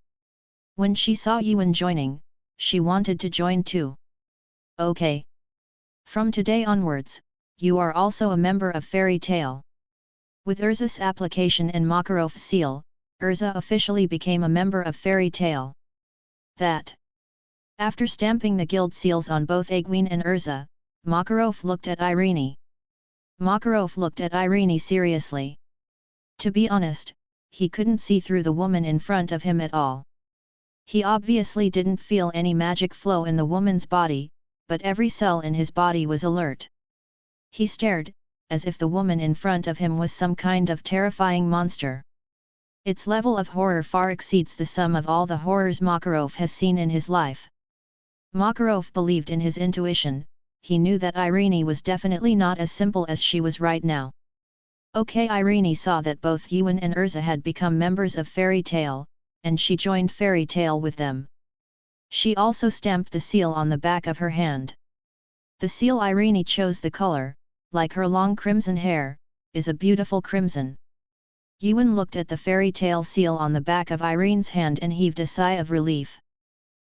When she saw Yuan joining, she wanted to join too. Okay. From today onwards, you are also a member of Fairy Tale. With Erza's application and Makarov's seal, Erza officially became a member of Fairy Tale. That. After stamping the guild seals on both Egwene and Erza, Makarov looked at Irene. Makarov looked at Irene seriously. To be honest, he couldn't see through the woman in front of him at all. He obviously didn't feel any magic flow in the woman's body, but every cell in his body was alert. He stared, as if the woman in front of him was some kind of terrifying monster. Its level of horror far exceeds the sum of all the horrors Makarov has seen in his life. Makarov believed in his intuition. He knew that Irene was definitely not as simple as she was right now. Okay, Irene saw that both Yuan and Erza had become members of Fairy Tale, and she joined Fairy Tale with them. She also stamped the seal on the back of her hand. The seal Irene chose, the color, like her long crimson hair, is a beautiful crimson. Yuan looked at the Fairy Tale seal on the back of Irene's hand and heaved a sigh of relief.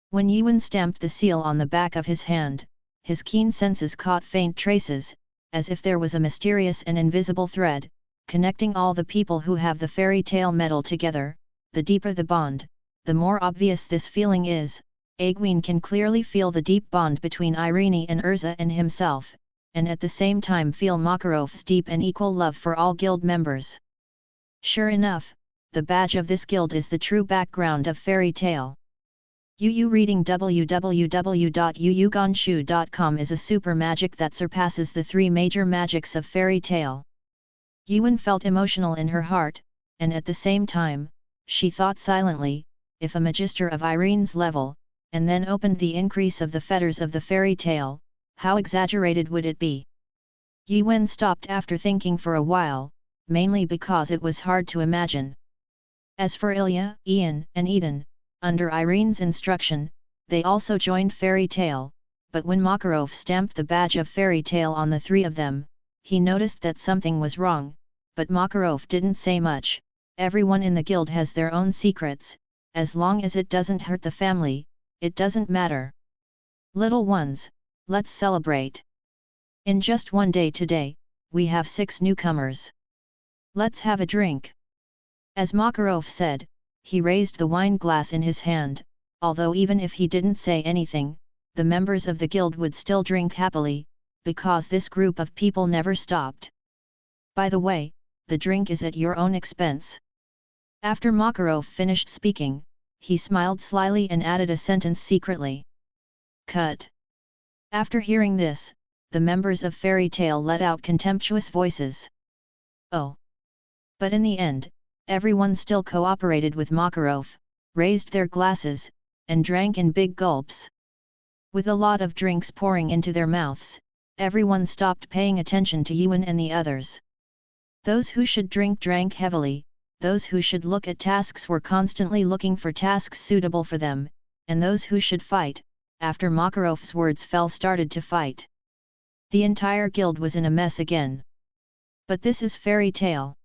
When Yuan stamped the seal on the back of his hand, his keen senses caught faint traces, as if there was a mysterious and invisible thread, connecting all the people who have the Fairy Tale metal together. The deeper the bond, the more obvious this feeling is. Egwene can clearly feel the deep bond between Irene and Erza and himself, and at the same time feel Makarov's deep and equal love for all guild members. Sure enough, the badge of this guild is the true background of Fairy Tale. Reading www.yuyuganshu.com is a super magic that surpasses the three major magics of Fairy Tale. Yuan felt emotional in her heart, and at the same time, she thought silently, if a magister of Irene's level, and then opened the increase of the fetters of the Fairy Tale, how exaggerated would it be? Yuan stopped after thinking for a while, mainly because it was hard to imagine. As for Ilya, Ian, and Eden, under Irene's instruction, they also joined Fairy Tale, but when Makarov stamped the badge of Fairy Tale on the three of them, he noticed that something was wrong, but Makarov didn't say much. Everyone in the guild has their own secrets, as long as it doesn't hurt the family, it doesn't matter. Little ones, let's celebrate. In just one day today, we have 6 newcomers. Let's have a drink. As Makarov said, he raised the wine glass in his hand, although even if he didn't say anything, the members of the guild would still drink happily, because this group of people never stopped. By the way, the drink is at your own expense. After Makarov finished speaking, he smiled slyly and added a sentence secretly. Cut. After hearing this, the members of Fairy Tale let out contemptuous voices. Oh! But in the end, everyone still cooperated with Makarov, raised their glasses, and drank in big gulps. With a lot of drinks pouring into their mouths, everyone stopped paying attention to Yuan and the others. Those who should drink drank heavily, those who should look at tasks were constantly looking for tasks suitable for them, and those who should fight, after Makarov's words fell, started to fight. The entire guild was in a mess again. But this is fairy tale.